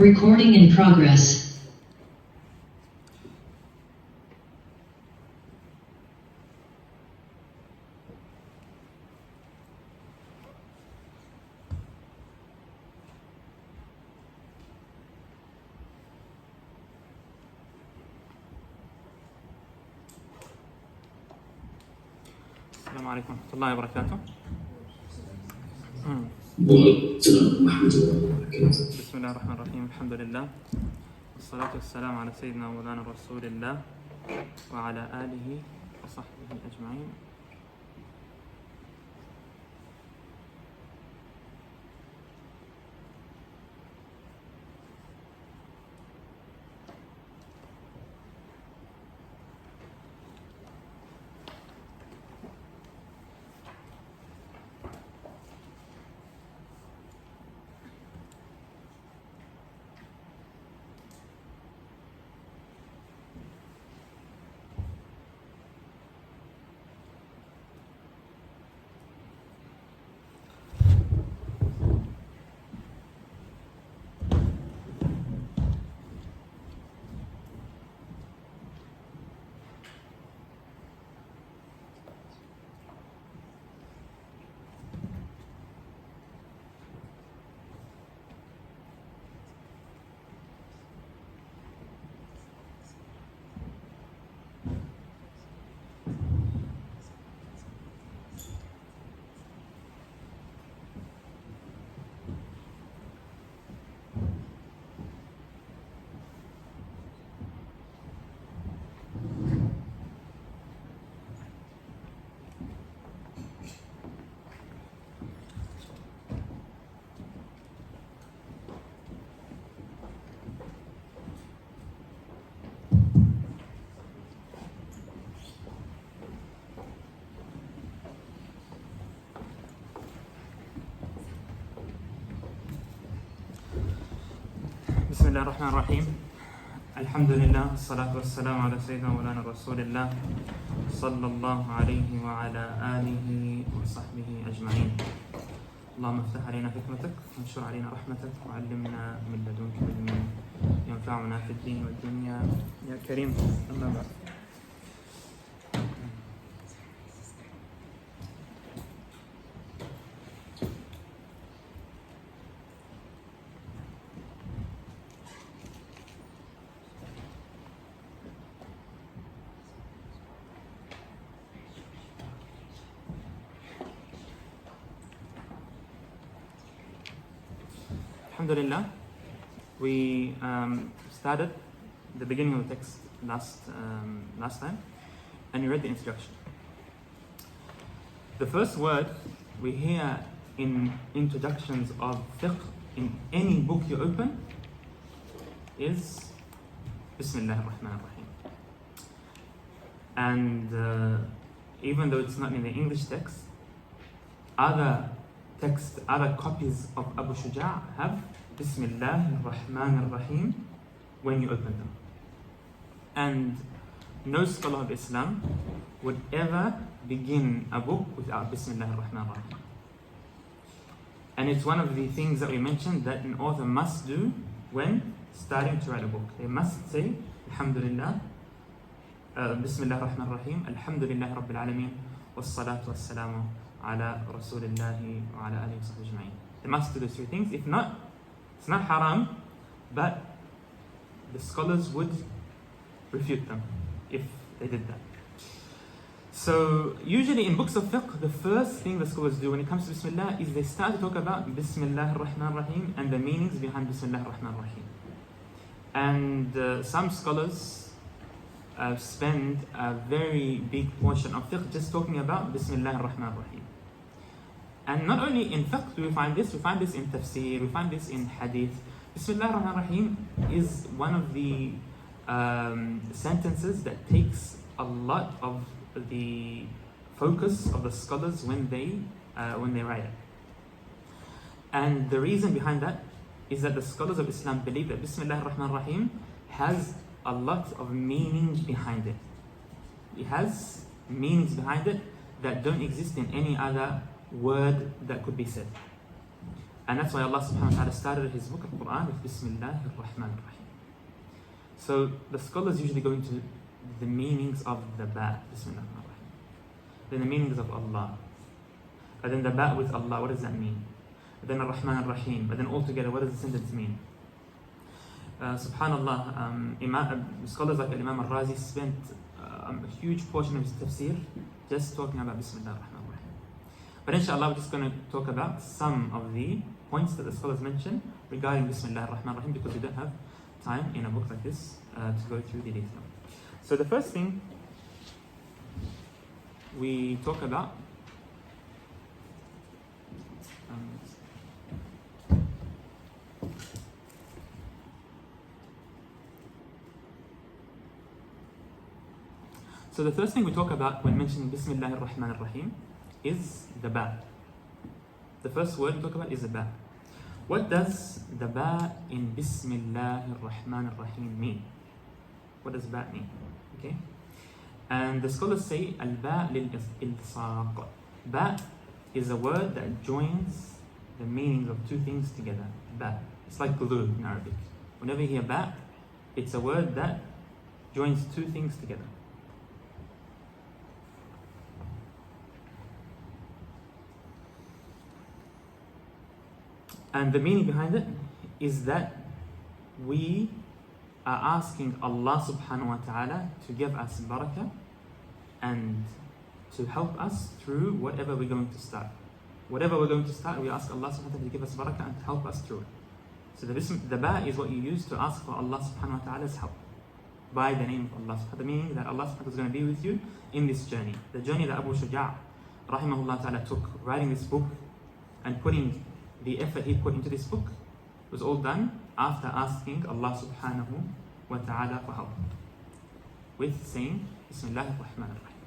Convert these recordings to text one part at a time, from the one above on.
Recording in progress. السلام عليكم ورحمة الله وبركاته. بسم الله الرحمن الرحيم. الحمد لله والصلاة والسلام على سيدنا مولانا رسول الله وعلى آله وصحبه أجمعين. بسم الله الرحمن الرحيم. الحمد لله والصلاة والسلام على سيدنا مولانا رسول الله صلى الله عليه وعلى آله وصحبه أجمعين. اللهم افتح علينا حكمتك وانشر علينا رحمتك وعلمنا من لدنك علما ينفعنا في الدين والدنيا يا كريم. أما بعد. Alhamdulillah, we started the beginning of the text last time, and we read the introduction. The first word we hear in introductions of fiqh in any book you open is Bismillah ar-Rahman ar-Rahim. And even though it's not in the English text, other copies of Abu Shujā have Bismillah ar-Rahman ar-Rahim when you open them. And no scholar of Islam would ever begin a book without Bismillah ar-Rahman ar-Rahim. And it's one of the things that we mentioned that an author must do when starting to write a book. They must say, Alhamdulillah, Bismillah ar-Rahman ar-Rahim, Alhamdulillah Rabbil Alameen, was-salatu was-salamu ala Rasulillahi wa ala alihi wa sahbihi ajma'in. They must do those three things. If not, it's not haram, but the scholars would refute them if they did that. So usually in books of fiqh, the first thing the scholars do when it comes to Bismillah is they start to talk about Bismillah ar-Rahman ar-Rahim and the meanings behind Bismillah ar-Rahman ar-Rahim. And some scholars spend a very big portion of fiqh just talking about Bismillah ar-Rahman ar-Rahim. And not only in fiqh do we find this in tafsir, we find this in hadith. Bismillah ar-Rahman ar-Rahim is one of the sentences that takes a lot of the focus of the scholars when they write it. And the reason behind that is that the scholars of Islam believe that Bismillah ar-Rahman ar-Rahim has a lot of meanings behind it. It has meanings behind it that don't exist in any other word that could be said. And that's why Allah subhanahu wa ta'ala started his book of Quran with Bismillah ar-Rahman ar-Rahim. So the scholars usually go into the meanings of the ba, Bismillah ar-Rahman, then the meanings of Allah, and then the ba with Allah, what does that mean? And then ar-Rahman ar-Rahim, but then altogether, what does the sentence mean? Subhanallah, scholars like Imam al-Razi spent a huge portion of his tafsir just talking about Bismillah ar-Rahman ar-Rahim. But inshallah, we're just going to talk about some of the points that the scholars mention regarding Bismillah ar-Rahman ar-Rahim, because we don't have time in a book like this to go through the detail. So the first thing we talk about So the first thing we talk about when mentioning Bismillah ar-Rahman ar-Rahim is the ba. The first word we talk about is the ba. What does the ba in Bismillah ar-Rahman ar-Rahim mean? What does ba mean? Okay? And the scholars say al-ba lil-ilsaq. Ba is a word that joins the meanings of two things together. Ba. It's like glue in Arabic. Whenever you hear ba, it's a word that joins two things together. And the meaning behind it is that we are asking Allah subhanahu wa ta'ala to give us barakah and to help us through whatever we're going to start. Whatever we're going to start, we ask Allah subhanahu wa ta'ala to give us barakah and to help us through it. So the ba is what you use to ask for Allah subhanahu wa ta'ala's help by the name of Allah subhanahu wa ta'ala, meaning that Allah subhanahu wa ta'ala is going to be with you in this journey. The journey that Abu Shujā rahimahullah ta'ala took writing this book and putting the effort he put into this book was all done after asking Allah subhanahu wa ta'ala for help with saying Bismillah ar-Rahman ar-Rahim.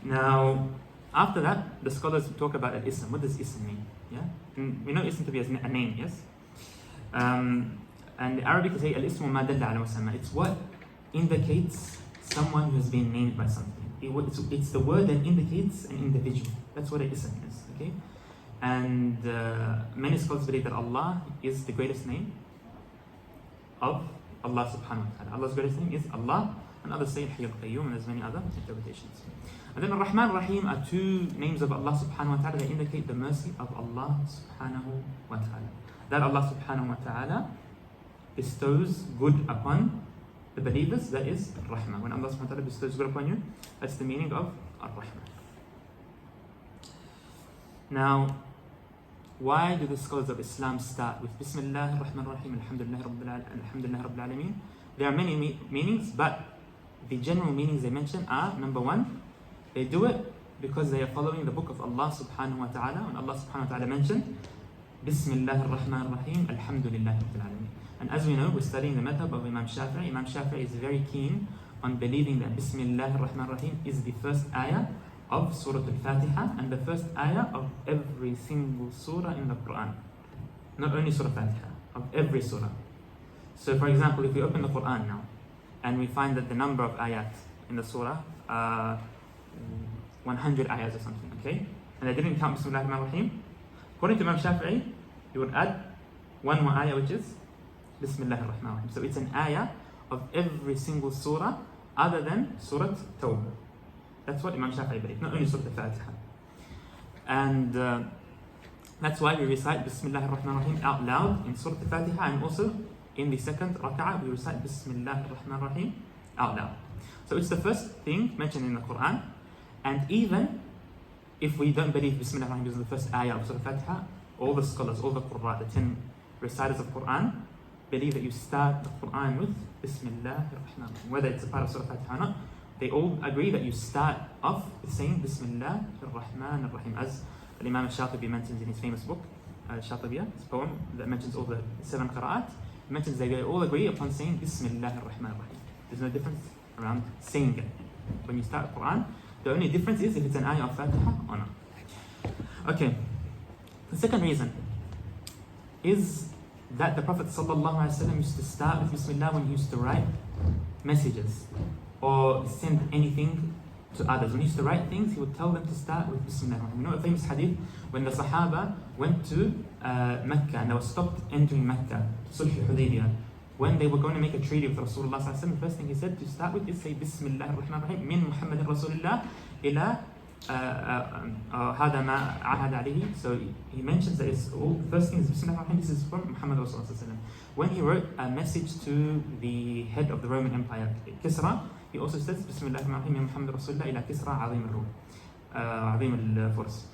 Now, after that, the scholars talk about al-ism. What does ism mean? Yeah? And we know ism to be as a name, yes? And in Arabic they say al-ismu ma dalla ala musamma. It's what indicates someone who has been named by something. It's the word that indicates an individual. That's what an ism is, okay? And many scholars believe that Allah is the greatest name of Allah subhanahu wa ta'ala. Allah's greatest name is Allah, and others say Hayy al-Qayyum, and there's many other interpretations. And then Ar-Rahman Ar-Rahim are two names of Allah subhanahu wa ta'ala that indicate the mercy of Allah subhanahu wa ta'ala. That Allah subhanahu wa ta'ala bestows good upon the believers, that is Rahmah. When Allah subhanahu wa ta'ala bestows good upon you, that's the meaning of Ar-Rahman. Now, why do the scholars of Islam start with Bismillah ar-Rahman ar-Rahim, Alhamdulillah Rabbil Alameen? There are many meanings, but the general meanings they mention are, number one, they do it because they are following the book of Allah subhanahu wa ta'ala. When Allah subhanahu wa ta'ala mentioned Bismillah ar-Rahman ar-Rahim, Alhamdulillah Rabbil Alameen. And as we know, we're studying the madhab of Imam Shafi'i. Imam Shafi'i is very keen on believing that Bismillah ar-Rahman ar-Rahim is the first ayah of Surah Al-Fatiha and the first ayah of every single surah in the Quran. Not only Surah Al-Fatiha, of every surah. So for example, if we open the Quran now and we find that the number of ayat in the surah are 100 ayahs or something, okay? And they didn't count Bismillah ar-Rahman ar-Rahim. According to Imam Shafi'i, you would add one more ayah, which is Bismillah ar-Rahman ar-Rahim. So it's an ayah of every single surah other than Surah Tawbah. That's what Imam Shafi'i believes, not only Surah Al-Fatiha. And that's why we recite Bismillah ar-Rahman ar-Rahim out loud in Surah Al-Fatiha, and also in the second rak'ah we recite Bismillah ar-Rahman ar-Rahim out loud. So it's the first thing mentioned in the Quran. And even if we don't believe Bismillah ar-Rahman is the first ayah of Surah Al-Fatiha, all the scholars, all the Qurra, the 10 reciters of Quran, believe that you start the Quran with Bismillah ar-Rahman ar-Rahim. Whether it's a part of Surah Al-Fatiha or not, they all agree that you start off with saying Bismillah ar-Rahman ar-Rahim, as Imam al-Shatibi mentions in his famous book, Al-Shatibiyah, his poem that mentions all the 7 qira'at. He mentions they all agree upon saying Bismillah ar-Rahman ar-Rahim. There's no difference around saying it. When you start the Quran, the only difference is if it's an ayah of Fatiha or not. Okay, the second reason is that the Prophet ﷺ used to start with Bismillah when he used to write messages or send anything to others. When he used to write things, he would tell them to start with Bismillah. You know a famous hadith when the Sahaba went to Mecca and they were stopped entering Mecca, Sulh Hudaybiyah. When they were going to make a treaty with Rasulullah sallallahu alaihi wasallam, the first thing he said to start with is say Bismillah ar-Rahman ar-Rahim min Muhammadin Rasulullah ila hada ma ahad alayhi. So he mentions that it's all first thing is Bismillah ar-Rahman. This is from Muhammad Rasulullah sallallahu alaihi wasallam. When he wrote a message to the head of the Roman Empire, Kisra, he also says Bismillah ar-Rahman ar-Rahim min Muhammad Rasulullah ila Kisra azim al-Rum, azim al-Furs,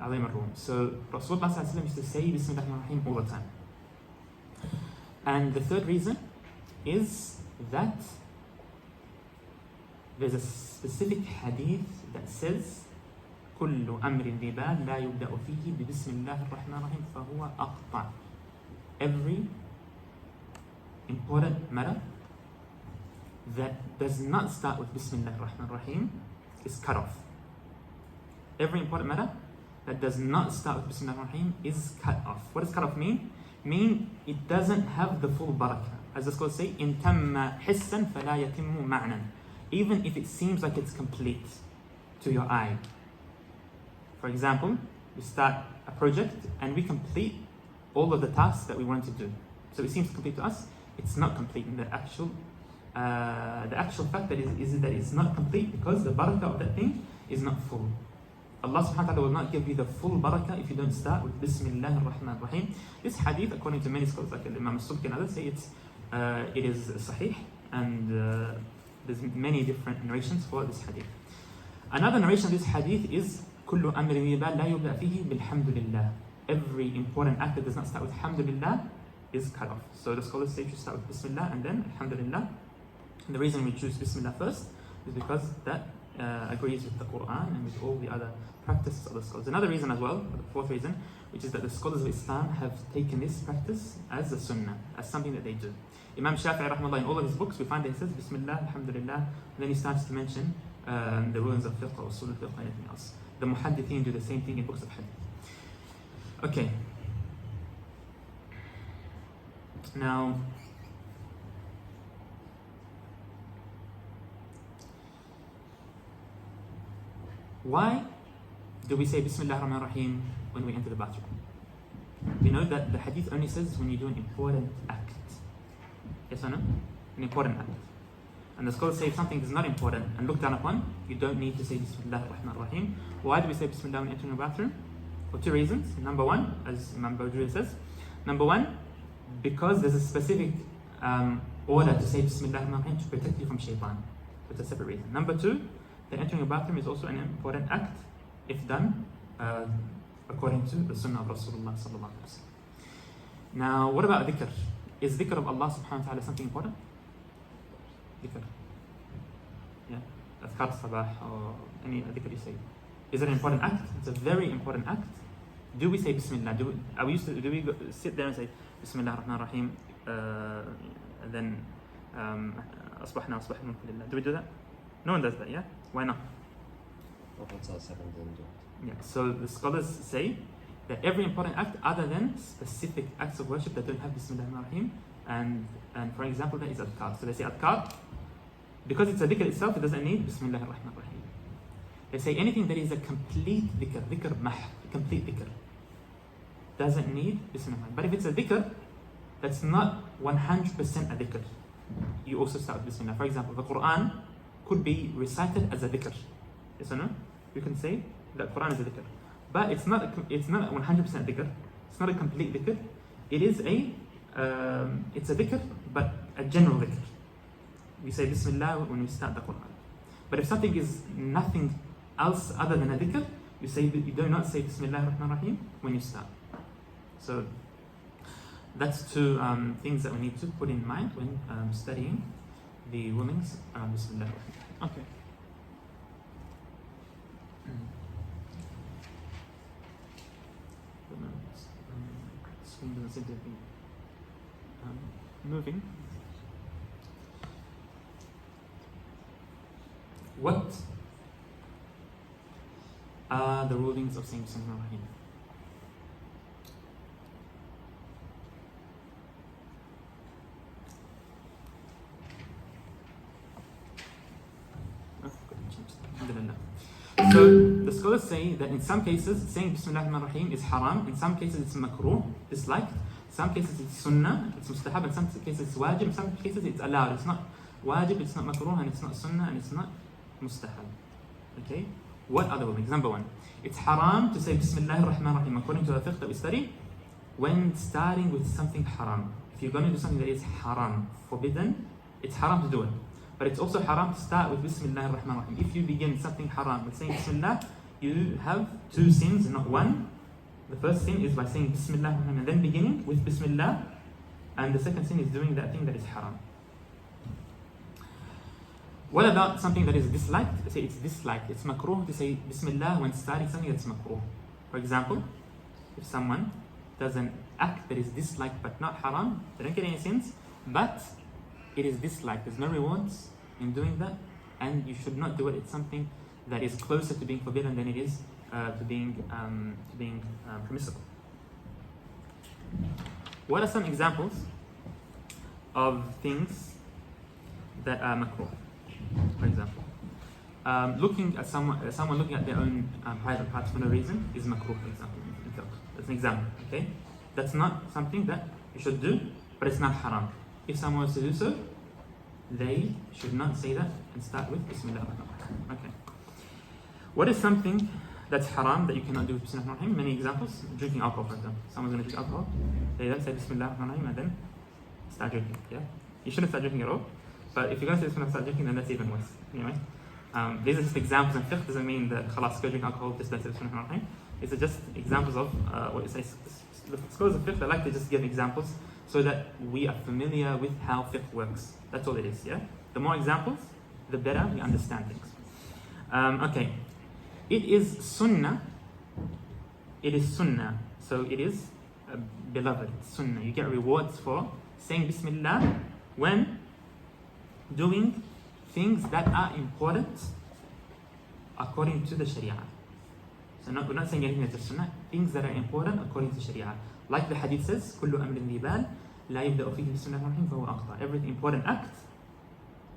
azim al-Rum. So Rasulullah sallallahu alaihi wasallam used to say Bismillah ar-Rahman ar-Rahim all the time. And the third reason is that there's a specific hadith that says كل أمر ذي بال لا يبدأ فيه ببسم الله الرحمن الرحيم فهو أقطع. Every important matter that does not start with Bismillah ar-Rahman ar-Rahim is cut off. Every important matter that does not start with Bismillah ar-Rahman ar-Rahim is cut off. What does cut off mean? Mean it doesn't have the full barakah. As the scholars say, إن تم حسا فلا يتم معنى. Even if it seems like it's complete to your eye. For example, we start a project and we complete all of the tasks that we wanted to do. So it seems complete to us. It's not complete in the actual fact that is that it's not complete because the barakah of that thing is not full. Allah subhanahu wa ta'ala will not give you the full barakah if you don't start with Bismillah ar-Rahman ar-Rahim. This hadith, according to many scholars like Imam al-Subki and others, say it is sahih, and there's many different narrations for this hadith. Another narration of this hadith is كل أمر ذي بال لا يبدأ فيه بالحمد لله. Every important act that does not start with Alhamdulillah is cut off. So the scholars say you should start with Bismillah and then Alhamdulillah. And the reason we choose Bismillah first is because that agrees with the Quran and with all the other practices of the scholars. Another reason as well, the fourth reason, which is that the scholars of Islam have taken this practice as a sunnah, as something that they do. Imam Shafi'ee rahmatullah, in all of his books, we find that he says Bismillah, Alhamdulillah, and then he starts to mention the rulings of fiqh or usul al-fiqh and anything else. The muhaddithin do the same thing in books of hadith. Okay. Now, why do we say Bismillah ar-Rahman ar-Rahim when we enter the bathroom? We know that the hadith only says when you do an important act. Yes or no? An important act. And the scholars say if something is not important and looked down upon, you don't need to say Bismillah ar-Rahman ar-Rahim. Why do we say Bismillah when entering the bathroom? For two reasons. Number one, as Imam Bawjuri says, number one, because there's a specific order to say Bismillah ar-Rahman ar-Rahim to protect you from shaitan. It's a separate reason. Number two, that entering a bathroom is also an important act if done according to the sunnah of Rasulullah sallallahu alaihi wasallam. Now, what about dhikr? Is dhikr of Allah subhanahu wa ta'ala something important? Dhikr. Yeah. Adhkar sabah or any dhikr you say. Is it an important act? It's a very important act. Do we say Bismillah? Do we sit there and say Bismillah ar-Rahman ar-Rahim and then asbahna asbah al-mulku lillah? Do we do that? No one does that, yeah? Why not? Yeah, so the scholars say that every important act other than specific acts of worship that don't have Bismillah ar-Rahman ar-Rahim, and for example that is adhkar. So they say adhkar, because it's a dhikr itself, it doesn't need Bismillah ar-Rahman ar-Rahim. They say anything that is a complete dhikr, dhikr mahd, complete dhikr, doesn't need Bismillah ar-Rahman. But if it's a dhikr that's not 100% a dhikr, you also start with Bismillah. For example, the Quran could be recited as a dhikr. Yes or no? You can say that Quran is a dhikr. But it's not 100% dhikr. It's not a complete dhikr. It is it's a dhikr, but a general dhikr. We say Bismillah when we start the Quran. But if something is nothing else other than a dhikr, you do not say Bismillah ar-Rahman ar-Rahim when you start. So that's two things that we need to put in mind when studying the rulings around Bismillah ar-Rahman. Okay. Screen doesn't seem to be moving. What are the rulings of saying Bismillah ar-Rahman? Alhamdulillah. So the scholars say that in some cases saying Bismillah ar-Rahman ar-Rahim is haram, in some cases it's makruh, disliked, in some cases it's sunnah, it's mustahab, in some cases it's wajib, in some cases it's allowed. It's not wajib, it's not makruh, and it's not sunnah, and it's not mustahab. Okay? What are the rulings? Number one, it's haram to say Bismillah ar-Rahman ar-Rahim according to the fiqh that we study when starting with something haram. If you're going to do something that is haram, forbidden, it's haram to do it. But it's also haram to start with Bismillah ar-Rahman ar-Rahim. If you begin something haram with saying Bismillah, you have two sins, not one. The first sin is by saying Bismillah ar-Rahman and then beginning with Bismillah. And the second sin is doing that thing that is haram. What about something that is disliked? Let's say it's disliked. It's makruh to say Bismillah when starting something that's makruh. For example, if someone does an act that is disliked but not haram, they don't get any sins, but it is disliked. There's no rewards in doing that, and you should not do it. It's something that is closer to being forbidden than it is to being permissible. What are some examples of things that are makruh? For example, looking at someone looking at their own private parts for no reason is makruh. For example, that's an example. Okay, that's not something that you should do, but it's not haram. If someone was to do so, they should not say that and start with Bismillah ar-Rahman. Okay. What is something that's haram that you cannot do with Bismillah ar-Rahman? Many examples. Drinking alcohol, for example. Someone's going to drink alcohol. They don't say Bismillah ar-Rahman and then start drinking. Yeah. You shouldn't start drinking at all. But if you're going to say Bismillah and start drinking, then that's even worse. Anyway, these are just examples in fiqh. Doesn't mean that khalas, go drink alcohol, just don't say Bismillah ar-Rahman. These are just examples of what you say. The scholars of fiqh, they like to just give examples so that we are familiar with how fiqh works. That's all it is, yeah? The more examples, the better we understand things. Okay. It is sunnah. It is sunnah. So it is beloved. Sunnah. You get rewards for saying Bismillah when doing things that are important according to the Sharia. So we're not saying anything that's just sunnah. Things that are important according to Sharia. Like the hadith says, كل أمر ذي بال لا يبدأ فيه بسم الله الرحمن الرحيم فهو أخطأ. Every important act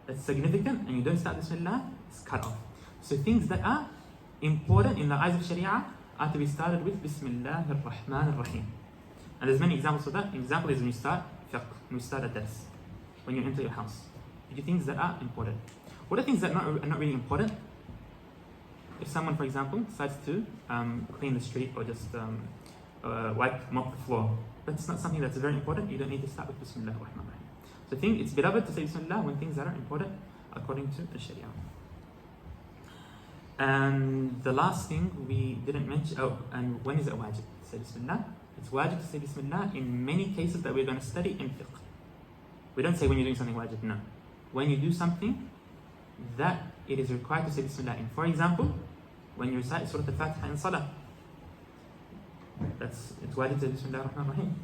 that's significant and you don't start Bismillah, it's cut off. So things that are important in the eyes of Sharia are to be started with Bismillah ar-Rahman ar-Rahim. And there's many examples of that. An example is when you start fiqh, when you start a dars, when you enter your house. You do things that are important. What are things that are not really important? If someone, for example, decides to clean the street or just mop the floor, that's not something that's very important. You don't need to start with Bismillah ar-Rahman ar-Rahim. So I think it's beloved to say Bismillah when things that are important according to the Sharia. And the last thing we didn't mention, and when is it wajib to say Bismillah? It's wajib to say Bismillah in many cases that we're going to study in fiqh. We don't say when you're doing something wajib, no. When you do something that it is required to say Bismillah in. For example, when you recite Surah Al-Fatiha in Salah, it's wajib to say Bismillah ar-Rahman ar-Rahim.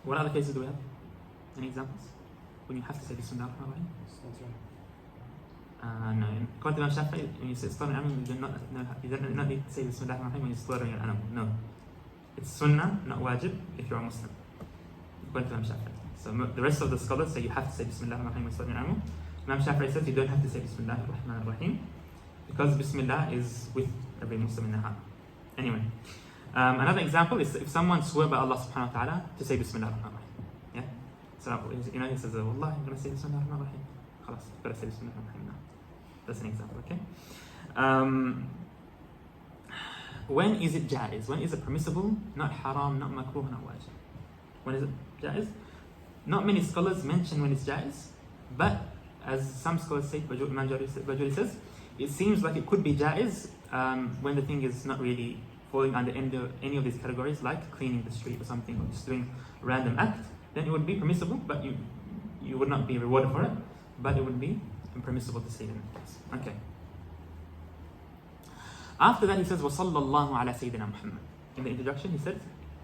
What other cases do we have? Any examples? When you have to say Bismillah ar-Rahman ar-Rahim? No, according to Imam Shafi'i, when you say slaughtering an animal, you do not need to say Bismillah ar-Rahman ar-Rahim when you're slaughtering an animal. No. It's sunnah, not wajib, if you're a Muslim. According to Imam Shafi'i. So the rest of the scholars say you have to say Bismillah ar-Rahman ar-Rahim when slaughtering an animal. Imam Shafi'i says you don't have to say Bismillah ar-Rahman ar-Rahim because Bismillah is with every Muslim in the heart. Anyway, another example is if someone swore by Allah subhanahu wa ta'ala to say Bismillah ar-Rahman ar-Rahim. Yeah? So, he says, Wallah, I'm going to say Bismillah ar-Rahman ar-Rahim. Khalas, you've got to say Bismillah ar-Rahman now. That's an example, okay? When is it jaiz? When is it permissible? Not haram, not makruh, not wajib. When is it jaiz? Not many scholars mention when it's jaiz, but as some scholars say, Imam Bajuri says, it seems like it could be jaiz when the thing is not really falling under any of these categories, like cleaning the street or something, or just doing a random act. Then it would be permissible, but you would not be rewarded for it, but it would be impermissible to say it in that case. Okay. After that he says, وَصَلَّى اللَّهُ عَلَى سَيِّدِنَا مُحَمَّدٍ. In the introduction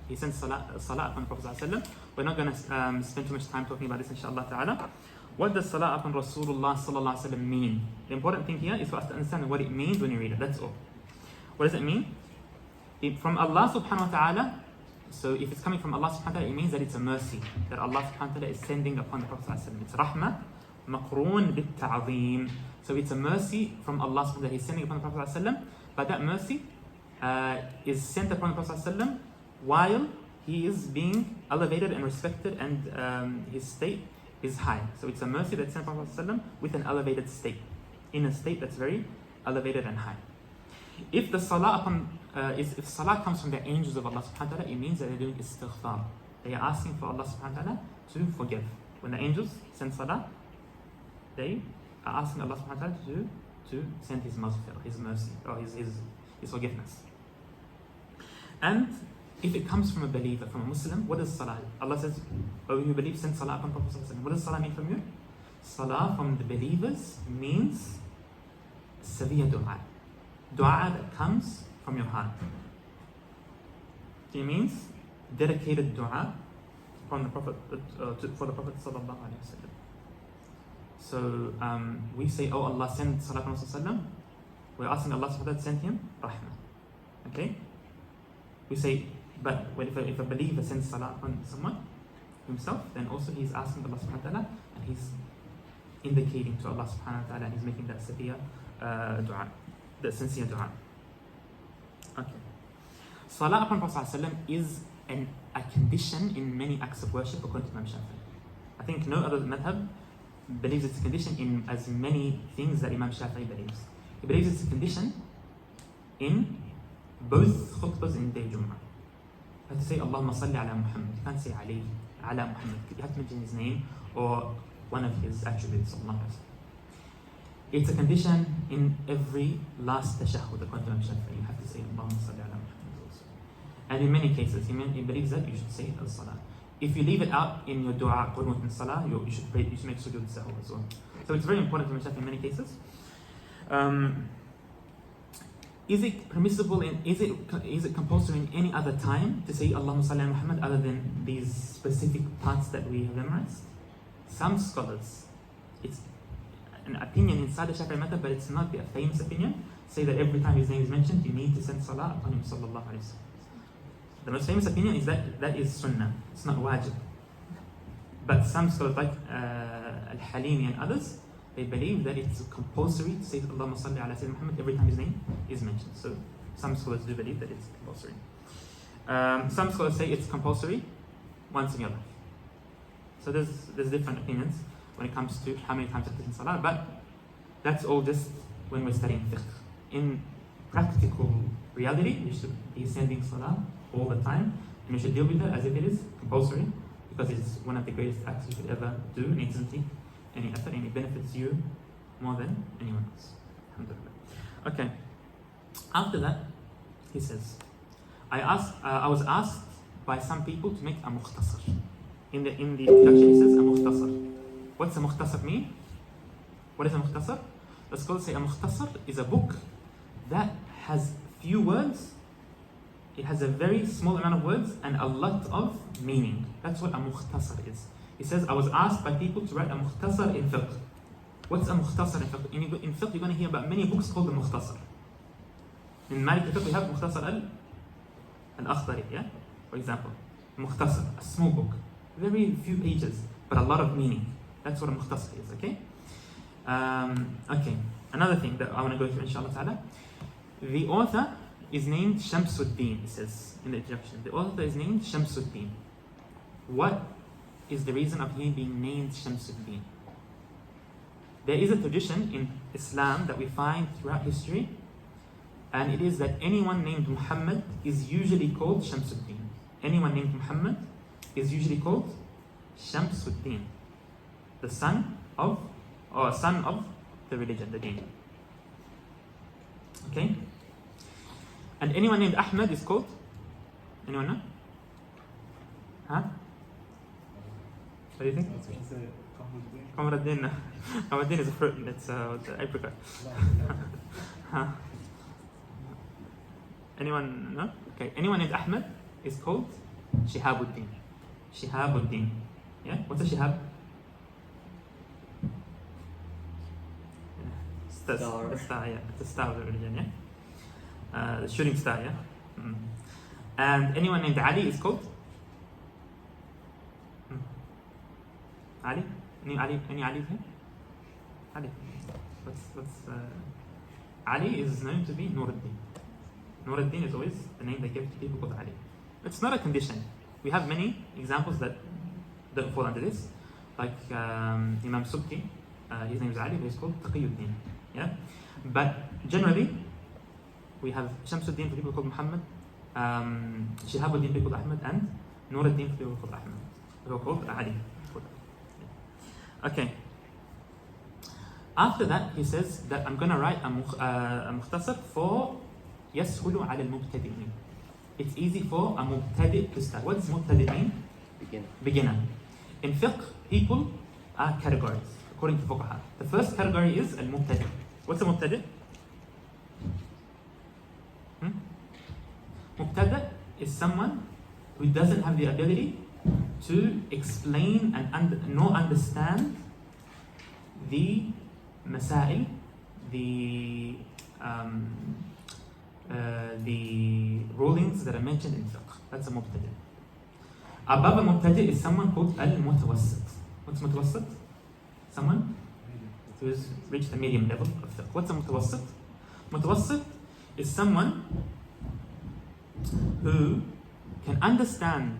he sends salat upon the Prophet ﷺ. We're not going to spend too much time talking about this inshallah ta'ala. What does salat upon Rasulullah sallallahu alaihi wasallam mean? The important thing here is for us to understand what it means when you read it. That's all. What does it mean? From Allah subhanahu wa ta'ala. So if it's coming from Allah subhanahu wa ta'ala, it means that it's a mercy that Allah subhanahu wa ta'ala is sending upon the Prophet ﷺ. It's rahmah مقرون بالتعظيم. So it's a mercy from Allah subhanahu wa ta'ala. He's sending upon the Prophet sallallahu alaihi wasallam, but that mercy is sent upon the Prophet sallallahu alaihi wasallam while he is being elevated and respected, and his state is high. So it's a mercy that's sent upon the Prophet sallallahu alaihi wasallam with an elevated state, in a state that's very elevated and high. If the salah upon if salah comes from the angels of Allah subhanahu wa ta'ala, it means that they're doing istighfar. They are asking for Allah subhanahu wa ta'ala to forgive. When the angels send salah, they are asking Allah subhanahu wa ta'ala to send his maghfirah, his mercy, or his forgiveness. And if it comes from a believer, from a Muslim, what is salah? Allah says, "Oh, you believe, send salah upon Prophet sallallahu alaihi wasallam." What does salah mean from you? Salah from the believers means severe dua. Dua that comes from your heart. It means dedicated dua from the Prophet for the Prophet sallallahu alaihi wasallam. So we say, "Oh Allah, send salah upon Prophet sallallahu alaihi wasallam." We're asking Allah subhanahu wa ta'ala to send him rahmah. Okay? We say, but if a believer sends salah upon someone himself, then also he's asking Allah subhanahu wa ta'ala, and he's indicating to Allah subhanahu wa ta'ala, and he's making that severe dua, that sincere dua. Okay. Salah upon Prophet sallallahu alaihi wasallam is a condition in many acts of worship according to Imam Shafi'i. I think no other madhab believes it's a condition in as many things that Imam Shafi'i believes. He believes it's a condition in both khutbahs in day Jum'ah. You have to say Allahumma salli ala Muhammad. You can't say alayhi, ala Muhammad. You have to mention his name or one of his attributes. It's a condition in every last tashahhud according to Imam Shafi'i. You have to say Allahumma salli ala Muhammad also. And in many cases, he believes that you should say al-salah. If you leave it out in your dua, qunut in salah, you should pray, you should make sujood sahw as well. So it's very important for Imam Shafi'i in many cases. Is it permissible and is it compulsory in any other time to say Allahumma salli ala Muhammad other than these specific parts that we have memorized? Some scholars, it's an opinion inside the Shafi'i method, but it's not a famous opinion, say that every time his name is mentioned, you need to send salah upon him sallallahu alaihi wasallam. The most famous opinion is that is sunnah, it's not wajib. But some scholars like Al-Halimi and others, they believe that it's compulsory to say Allahumma salli ala Sayyidina Muhammad every time his name is mentioned. So some scholars do believe that it's compulsory. Some scholars say it's compulsory once in your life. So there's different opinions when it comes to how many times to say salah, but that's all just when we're studying fiqh. In practical reality, we should be sending salah all the time, and we should deal with it as if it is compulsory, because it's one of the greatest acts you could ever do, and it doesn't take any effort, and it benefits you more than anyone else. Alhamdulillah. Okay. After that, he says, I was asked by some people to make a mukhtasar. In the introduction, he says a mukhtasar. What's a mukhtasar mean? What is a mukhtasar? The scholars say a mukhtasar is a book that has few words. It has a very small amount of words and a lot of meaning. That's what a mukhtasar is. He says, I was asked by people to write a mukhtasar in fiqh. What's a mukhtasar in fiqh? In fiqh, you're going to hear about many books called the mukhtasar. In Maliki fiqh, we have Mukhtasar al-Akhdari, yeah? For example, mukhtasar, a small book. Very few pages, but a lot of meaning. That's what a mukhtasar is, okay? Okay, another thing that I want to go through, inshallah ta'ala. The author is named Shamsudeen, it says in the introduction. The author is named Shamsudeen. What is the reason of him being named Shamsudeen? There is a tradition in Islam that we find throughout history, and it is that anyone named Muhammad is usually called Shamsudeen. Anyone named Muhammad is usually called Shamsudeen, the son of the religion, the deen. Okay? And anyone named Ahmad is called? Anyone know? Huh? What do you think? Qamaruddin. Qamaruddin is a fruit. It's the apricot. Huh? Anyone know? Okay. Anyone named Ahmad is called Shihabudeen. Shihabudeen. Yeah? What's a Shihab? Star. The star, yeah. It's a star of the religion, yeah? The shooting star, yeah? And anyone named Ali is called? Ali? Any Ali here? Ali. Ali is known to be Nurudeen. Nurudeen is always the name they give to people called Ali. It's not a condition. We have many examples that don't fall under this, like Imam Subki, his name is Ali, but he's called Taqiyuddin. Yeah? But generally, we have Shamsudeen for people called Muhammad, Shihabudeen for people called Ahmed, and Nurudeen for people called Ahmed, who are called Ali. Okay. After that, he says that I'm going to write a Mukhtasar for يسهل على المبتدئين. It's easy for a mubtadi' to start. What does mubtadi' mean? Beginner. In fiqh, people are categories, according to fuqaha. The first category is al-mubtadi'. What's a mubtadi'? Mubtadi' is someone who doesn't have the ability to explain and nor understand the masail, the rulings that are mentioned in fiqh. That's a mubtadi'. Above a mubtadi' is someone called al-mutawassit. What's mutawassit? Someone who has reached the medium level of fiqh. What's a mutawassit? Mutawassit is someone who can understand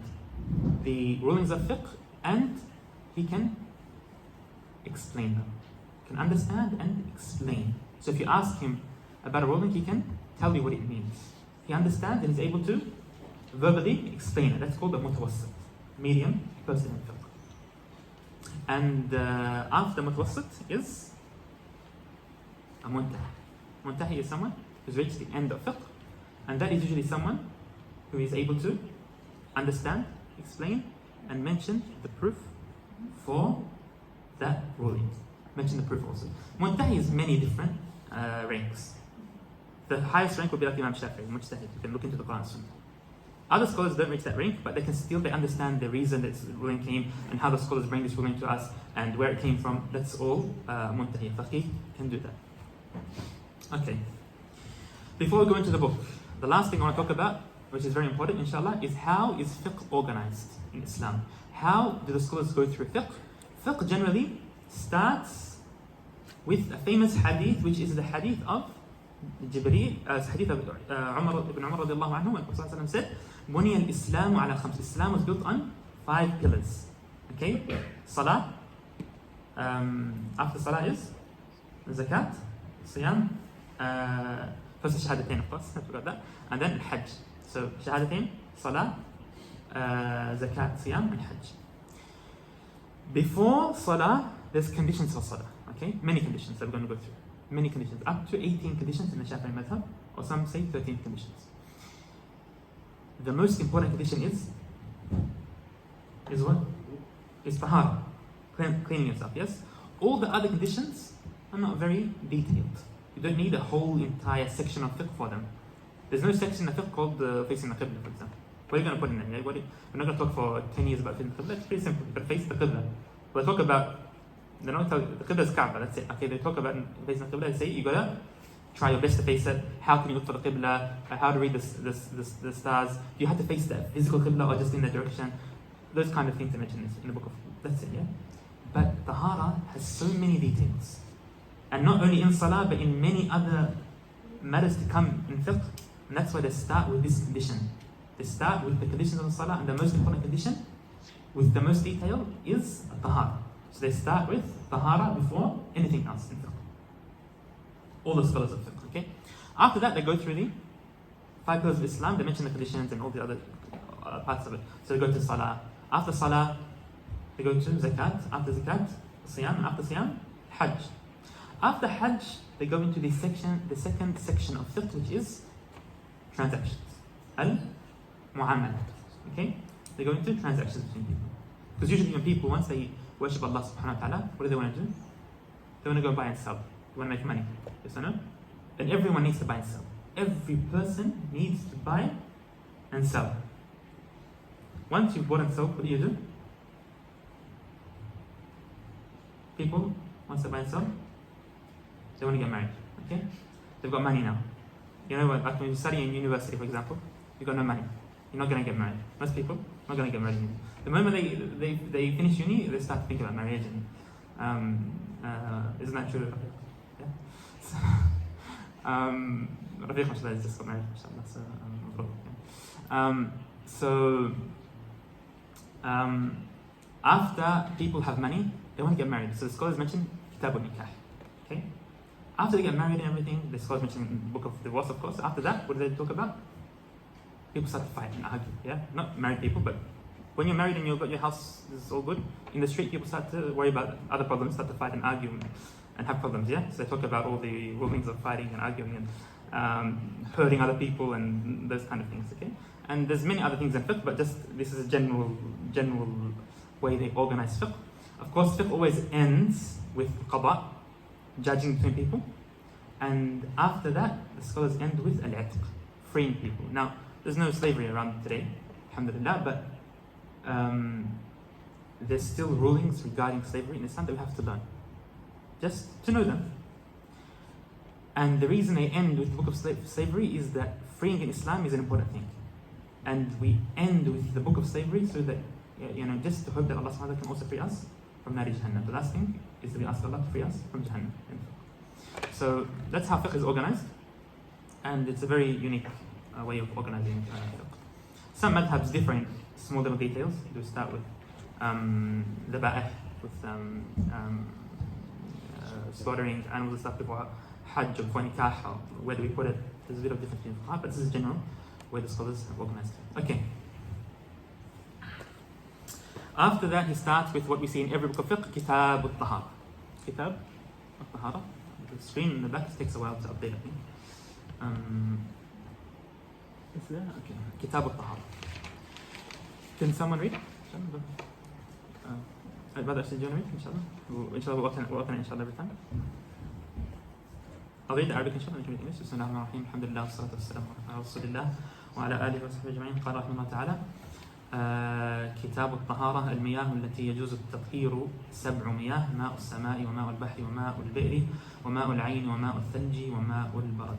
the rulings of fiqh and he can explain them. Can understand and explain. So if you ask him about a ruling, he can tell you what it means. He understands and is able to verbally explain it. That's called a mutawassit, medium person in fiqh. And after mutawassit is a muntahi. Muntahi is someone who's reached the end of fiqh, and that is usually someone who is able to understand, explain, and mention the proof for that ruling. Mention the proof also. Muntahi is many different ranks. The highest rank would be like Imam Shafi'i, Mujtahid. You can look into the Quran and Sunnah. Other scholars don't reach that rank, but they understand the reason that this ruling came and how the scholars bring this ruling to us and where it came from. That's all Muntahi. Faqih can do that. Okay. Before we go into the book, the last thing I want to talk about, which is very important, inshallah, is how is fiqh organized in Islam? How do the scholars go through fiqh? Fiqh generally starts with a famous hadith, which is the hadith of Jibreel, hadith of Umar ibn Umar radiallahu anhu, when Prophet said, Buniya al-Islamu ala khams. Islam was built on 5 pillars. Okay? Salah. After Salah is Zakat, Siyam, first Shahadatain, of course, I forgot that. And then Hajj. So Shahadatain, Salah, Zakat, Siyam, and Hajj. Before Salah, there's conditions for Salah. Okay? Many conditions that we're going to go through. Many conditions. Up to 18 conditions in the Shafi'i madhab, or some say 13 conditions. The most important condition is what? Is Taharah. Cleaning yourself, yes? All the other conditions are not very detailed. You don't need a whole entire section of fiqh for them. There's no section of fiqh called facing the Qibla, for example. What are you going to put in there? We're not going to talk for 10 years about facing the Qibla. It's pretty simple. You've got to face the Qibla. We'll talk about, they don't tell you, the Qibla is Kaaba, that's it. Okay, they talk about facing the Qibla, they say you got to try your best to face it. How can you look for the Qibla? How to read the stars? Do you have to face the physical Qibla or just in that direction? Those kind of things they mention in the book of, that's it, yeah? But Taharah has so many details. And not only in Salah, but in many other matters to come in fiqh. And that's why they start with this condition. They start with the conditions of Salah, and the most important condition, with the most detail, is Taharah. So they start with Taharah before anything else in fiqh. All the scholars of fiqh, okay? After that, they go through the 5 pillars of Islam. They mention the conditions and all the other parts of it. So they go to Salah. After Salah, they go to Zakat. After Zakat, Siyam. After Siyam, Hajj. After Hajj, they go into the second section of fiqh, which is transactions. Al-Mu'amalat. Okay? They go into transactions between people. Because usually when people, once they worship Allah subhanahu wa ta'ala, what do they want to do? They want to go buy and sell. They want to make money. Yes or no? And everyone needs to buy and sell. Every person needs to buy and sell. Once you've bought and sold, what do? People, once they buy and sell, they want to get married. Okay? They've got money now. You know what? Like when you study in university, for example, you've got no money. You're not going to get married. Most people are not going to get married anymore. The moment they finish uni, they start to think about marriage and Isn't that true? Yeah. So, Rafiq mashallah is just got married, mashallah. So after people have money, they want to get married. So the scholars mention Kitab al-Nikah. Okay? After they get married and everything, the scholars mention in the book of divorce, of course. After that, what do they talk about? People start to fight and argue. Yeah? Not married people, but when you're married and you've got your house, this is all good. In the street, people start to worry about other problems, start to fight and argue and have problems. Yeah? So they talk about all the rulings of fighting and arguing and hurting other people and those kind of things. Okay? And there's many other things in fiqh, but just this is a general way they organize fiqh. Of course, fiqh always ends with qada, judging between people, and after that, the scholars end with al-'itq, freeing people. Now, there's no slavery around today, alhamdulillah, but there's still rulings regarding slavery in Islam that we have to learn, just to know them. And the reason they end with the book of slavery is that freeing in Islam is an important thing. And we end with the book of slavery so that, just to hope that Allah subhanahu wa ta'ala can also free us from Nari Jahannam. The last thing is that we ask Allah to free us from Jahannam. So that's how fiqh is organized. And it's a very unique way of organizing fiqh. Some madhabs differ in small little details. They start with the ba'ah, with slaughtering animals and stuff before Hajj or before Nikah, or where do we put it? There's a bit of difference between fiqh, but this is general where the scholars have organized it. Okay. After that, he starts with what we see in every book of fiqh, Kitab al-Taharah. Kitab al-Taharah. The screen in the back takes a while to update, I think. Is there? Okay. Kitab al-Taharah. Can someone read? Brother, do you want to read? Inshallah. Inshallah, we'll open it inshallah every time. I'll read the Arabic inshallah, and you can read English. Bismillah ar-Rahman ar-Rahim. Alhamdulillah, wassalatu wassalamu ala rasulillah wa ala alihi wa sahbihi ajma'in. Qala rahimahullah ta'ala. كتاب الطهارة المياه التي يجوز التطهير 7 مياه ماء السماء وماء البحر وماء البئر وماء العين وماء الثلج وماء البرد.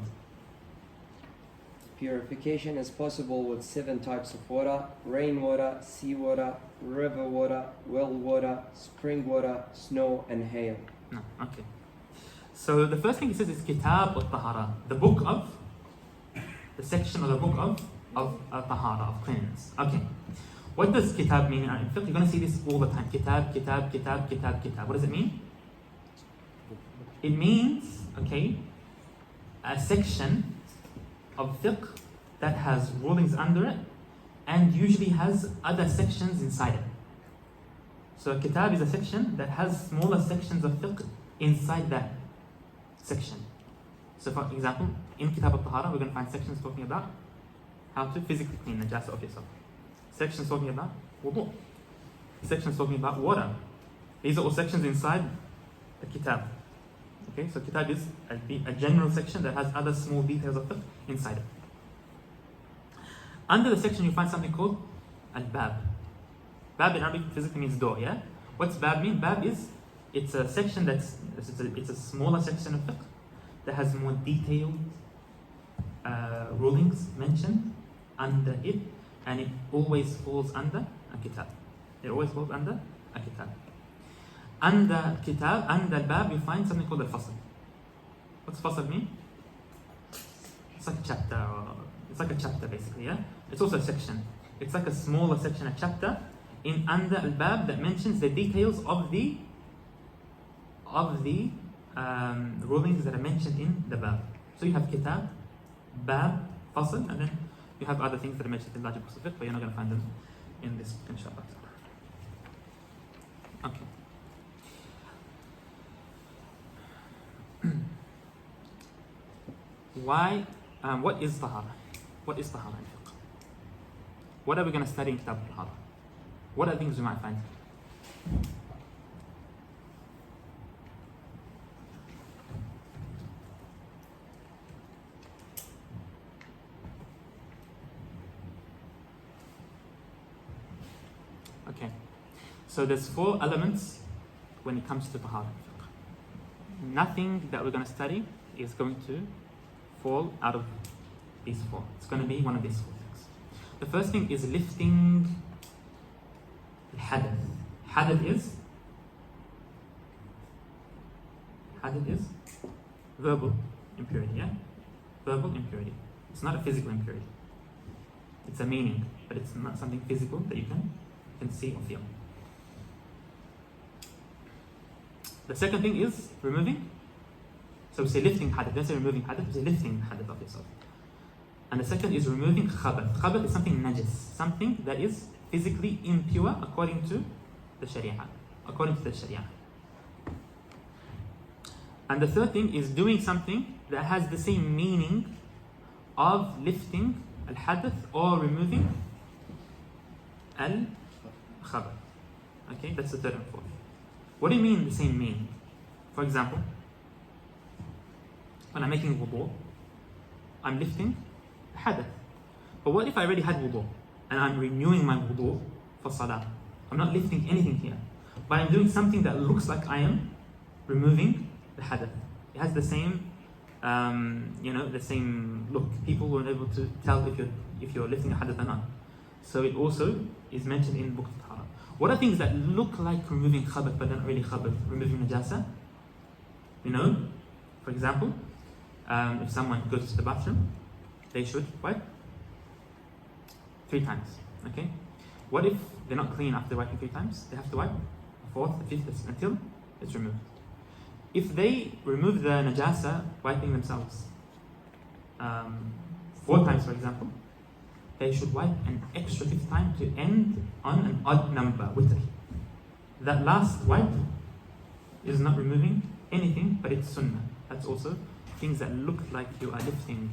Purification is possible with 7 types of water: rainwater, seawater, river water, well water, spring water, snow and hail. No, okay. So the first thing he says is Kitab al-Tahara, the book of, the section of the book of Tahara, of cleanliness. Okay. What does Kitab mean in Arabic? You're going to see this all the time. Kitab, Kitab, Kitab, Kitab, Kitab. What does it mean? It means, okay, a section of fiqh that has rulings under it and usually has other sections inside it. So a kitab is a section that has smaller sections of fiqh inside that section. So for example, in Kitab al-Tahara, we're going to find sections talking about how to physically clean najasa of yourself. Sections talking about wudu. Sections talking about water. These are all sections inside the kitab. Okay, so kitab is a general section that has other small details of fiqh inside it. Under the section you find something called al-bab. Bab in Arabic physically means door, yeah? What's bab mean? Bab is, it's a section it's a smaller section of fiqh that has more detailed rulings mentioned under it, and it always falls under a kitab. It always falls under a kitab. Under kitab, under bab, you find something called a fasl. What's fasl mean? It's like a chapter, or it's like a chapter basically, yeah? It's also a section. It's like a smaller section, a chapter, in under al-bab that mentions the details of the rulings that are mentioned in the bab. So you have kitab, bab, fasl, and then you have other things that are mentioned in larger books of fiqh, but you're not going to find them in this, inshallah. Okay. What is Taharah? What is Taharah in fiqh? What are we going to study in Kitab al-Tahara? What are things we might find? Okay, so there's 4 elements when it comes to Taharah in fiqh. Nothing that we're going to study is going to fall out of these 4. It's going to be one of these 4 things. The first thing is lifting Hadath. Hadath is Hadath is verbal impurity, yeah? Verbal impurity. It's not a physical impurity. It's a meaning, but it's not something physical that you can see or feel. The second thing is removing. So we say lifting hadath. Don't say removing hadath, we say lifting hadath of yourself. And the second is removing khabath. Khabath is something najis, something that is physically impure according to the sharia. And the third thing is doing something that has the same meaning of lifting al-hadath or removing al-khabath. Okay, that's the third and fourth. What do you mean the same meaning? For example, when I'm making wudu, I'm lifting hadath. But what if I already had wudu and I'm renewing my wudu for salah? I'm not lifting anything here, but I'm doing something that looks like I am removing the hadath. It has the same, the same look. People were able to tell if you're lifting a hadath or not. So it also is mentioned in the book of Taharah. What are things that look like removing khabath but not really khabath? Removing najasa. For example, if someone goes to the bathroom, they should wipe 3 times. Okay. What if they're not clean after wiping 3 times? They have to wipe a 4th, a 5th, until it's removed. If they remove the najasa wiping themselves 4 times, for example, they should wipe an extra 5th time to end on an odd number, witr. That last wipe is not removing anything, but it's sunnah. That's also things that look like you are lifting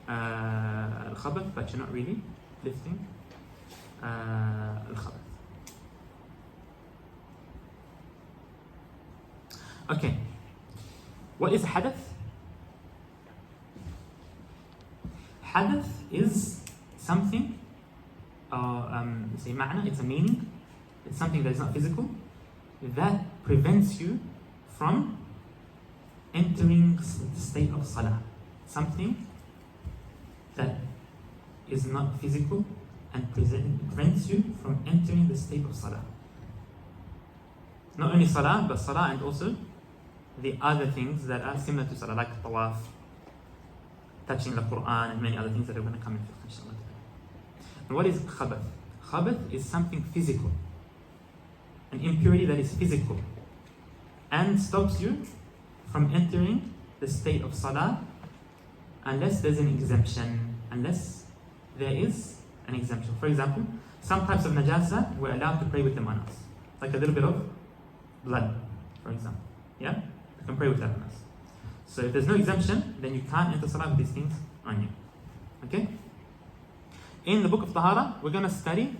al-khabath, but you're not really lifting al-khabath. Okay, what is hadath? Hadath is something, say ma'na, it's a meaning, it's something that is not physical, that prevents you from entering the state of salah. Something that is not physical and prevents you from entering the state of salah. Not only salah, but salah and also the other things that are similar to salah, like tawaf, touching the Quran, and many other things that are going to come in fiqh, inshallah. And what is khabath? Khabath is something physical, an impurity that is physical, and stops you from entering the state of salah unless there's an exemption, unless there is an exemption. For example, some types of najasa we're allowed to pray with them on us, like a little bit of blood, for example. Yeah, you can pray with that on us. So if there's no exemption, then you can't enter salah with these things on you. Okay? In the book of Taharah, we're going to study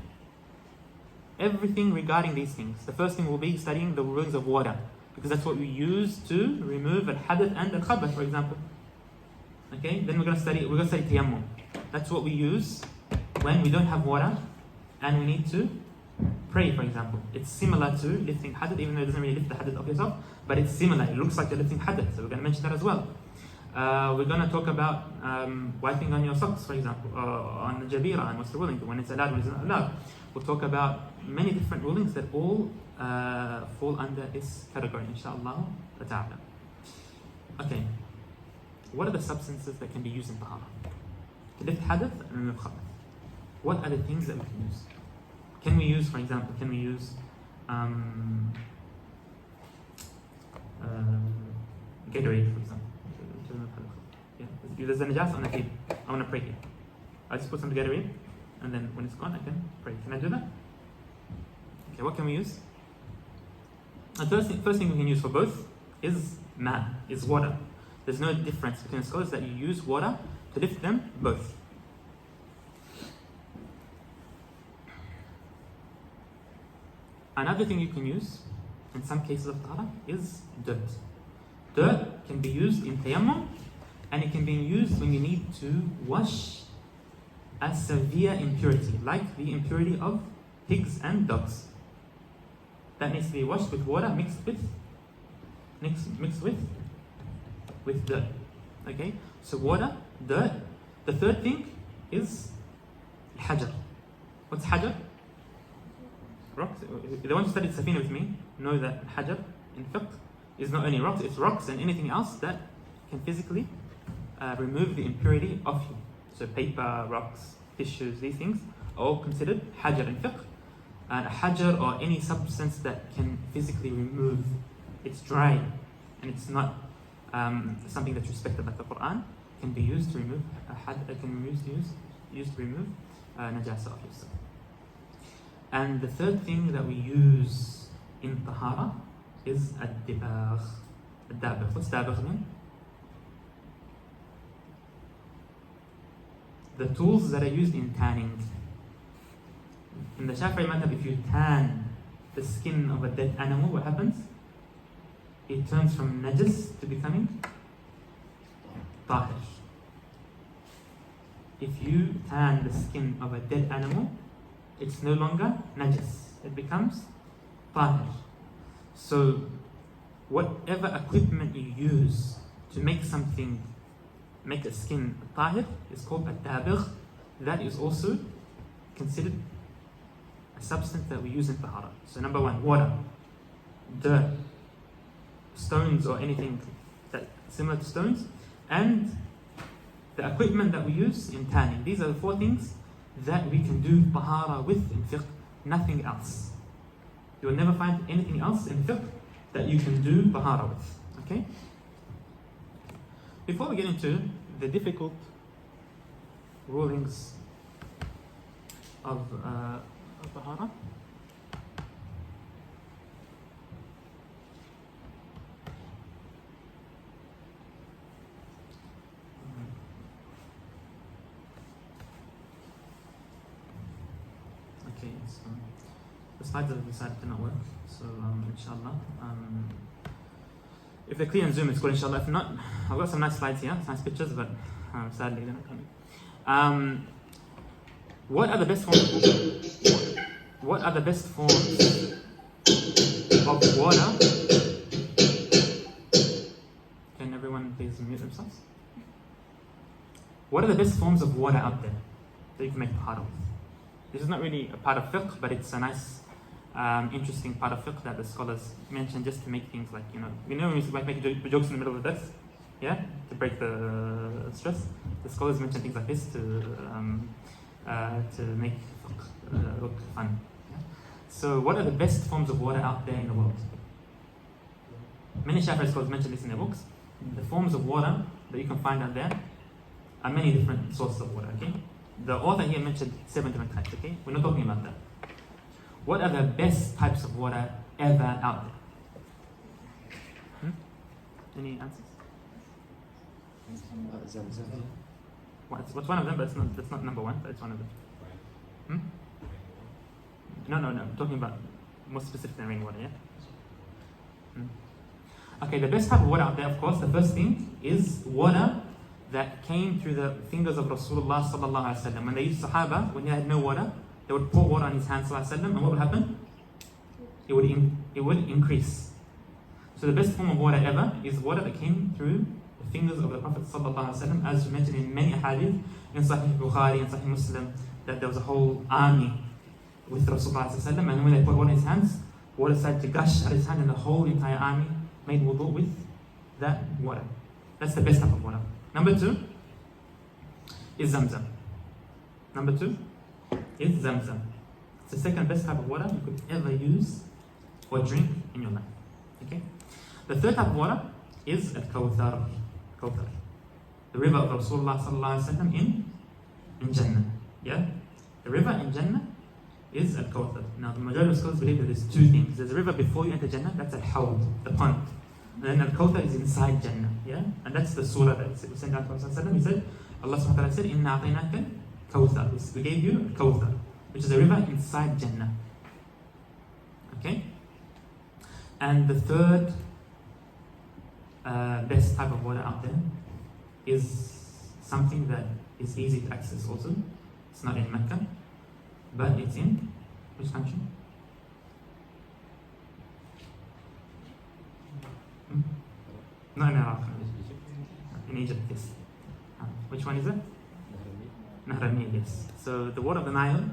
everything regarding these things. The first thing we'll be studying the rulings of water, because that's what we use to remove al-hadath and al-khabath, for example. Okay? Then we're going to study tayammum. That's what we use when we don't have water and we need to pray, for example. It's similar to lifting hadath, even though it doesn't really lift the hadath of yourself, but it's similar. It looks like you're lifting hadath, so we're going to mention that as well. We're going to talk about wiping on your socks, for example, on the jabira, and what's the ruling, when it's allowed, when it's not allowed. We'll talk about many different rulings that all fall under this category, inshallah ta'ala. Okay, what are the substances that can be used in Taharah? To lift hadath and remove khabath. What are the things that we can use? Can we use, for example, Gatorade, for example? Yeah. There's a najasa on the table. I want to pray here. I just put some Gatorade, and then when it's gone, I can pray. Can I do that? Okay, what can we use? The first thing we can use for both is water. There's no difference between the scholars that you use water to lift them both. Another thing you can use in some cases of Taharah is dirt. Dirt can be used in tayammum, and it can be used when you need to wash a severe impurity, like the impurity of pigs and dogs. That needs to be washed with water mixed with dirt. Okay? So water, dirt. The third thing is hajar. What's hajar? Rocks. The ones who studied Safina with me know that hajar in fiqh is not only rocks, it's rocks and anything else that can physically remove the impurity of you. So paper, rocks, tissues, these things are all considered hajar in fiqh. And a hajar, or any substance that can physically remove, it's dry and it's not something that's respected like the Quran, can be used to remove used to remove najasa of yourself. And the third thing that we use in Taharah is ad-dibagh. Ad-dabagh. What's dabagh mean? The tools that are used in tanning. In the Shafi'i madhab, if you tan the skin of a dead animal, what happens? It turns from najas to becoming tahir. If you tan the skin of a dead animal, it's no longer najas, it becomes tahir. So whatever equipment you use to make a skin tahir is called a dabagh. That is also considered a substance that we use in Taharah. So number one, water, dirt, stones or anything that similar to stones, and the equipment that we use in tanning. These are the four things that we can do Taharah with in fiqh, nothing else. You will never find anything else in fiqh that you can do Taharah with. Okay? Before we get into the difficult rulings of Taharah, so the slides have decided to not work, so inshallah, if they're clear on Zoom, it's good, inshallah. If not, I've got some nice slides here, nice pictures, but sadly they're not coming. What are the best forms of water? Can everyone please mute themselves? What are the best forms of water out there that you can make taharah with? This is not really a part of fiqh, but it's a nice, interesting part of fiqh that the scholars mention just to make things like, when we make jokes in the middle of this, yeah, to break the stress. The scholars mention things like this to make fiqh look fun. Yeah? So, what are the best forms of water out there in the world? Many Shafi'i scholars mention this in their books. The forms of water that you can find out there are many different sources of water. Okay. The author here mentioned 7 different types, okay? We're not talking about that. What are the best types of water ever out there? Any answers? What's one of them? But that's not number one, but it's one of them. No. I'm talking about more specific than rainwater, yeah? Okay, the best type of water out there, of course, the first thing is water that came through the fingers of Rasulullah sallallahu alaihi wasallam. When they used Sahaba, when they had no water, they would pour water on his hands sallallahu alaihi wasallam, and what would happen? It would increase. So the best form of water ever is water that came through the fingers of the Prophet sallallahu alaihi wasallam, as mentioned in many hadith, in Sahih Bukhari and Sahih Muslim, that there was a whole army with Rasulullah sallallahu alaihi wasallam, and when they poured water in his hands, water started to gush out of his hand, and the whole entire army made wudu with that water. That's the best type of water. Number 2 is Zamzam. Number 2 is Zamzam. It's the second best type of water you could ever use or drink in your life. Okay? The third type of water is Al-Kawthar. Kawthar. The river of Rasulullah sallallahu alaihi wasallam in Jannah. Yeah? The river in Jannah is Al-Kawthar. Now the majority of scholars believe that there's 2 things. There's a river before you enter Jannah, that's Al-Hawd, the pond. And then Al-Kawthar is inside Jannah, yeah? And that's the surah that was sent out to Prophet. He said, Allah subhanahu wa ta'ala said, Inna a'tainaka Kawthar. We gave you Kawthar, which is a river inside Jannah. Okay? And the third best type of water out there is something that is easy to access also. It's not in Mecca, but it's in which country? Not in Iraq. In Egypt, yes. Which one is it? Nahr Nil, yes. So the water of the Nile,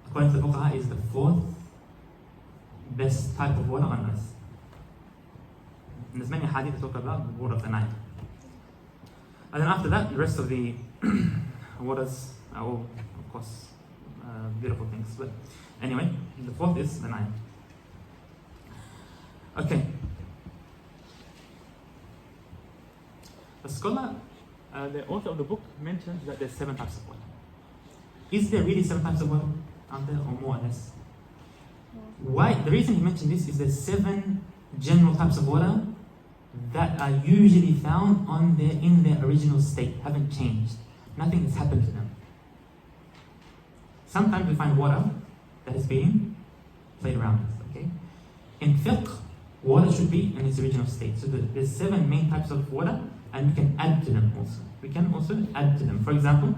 according to the Fuqaha, is the 4th best type of water on earth. And there's many hadith that talk about the water of the Nile. And then after that, the rest of the waters are all, of course, beautiful things. But anyway, the fourth is the Nile. Okay. The scholar, the author of the book, mentions that there's 7 types of water. Is there really 7 types of water out there, or more or less? Why? The reason he mentioned this is there's 7 general types of water that are usually found in their original state, haven't changed. Nothing has happened to them. Sometimes we find water that is being played around with. Okay. In fiqh, water should be in its original state. So there's 7 main types of water, and we can add to them also. We can also add to them. For example,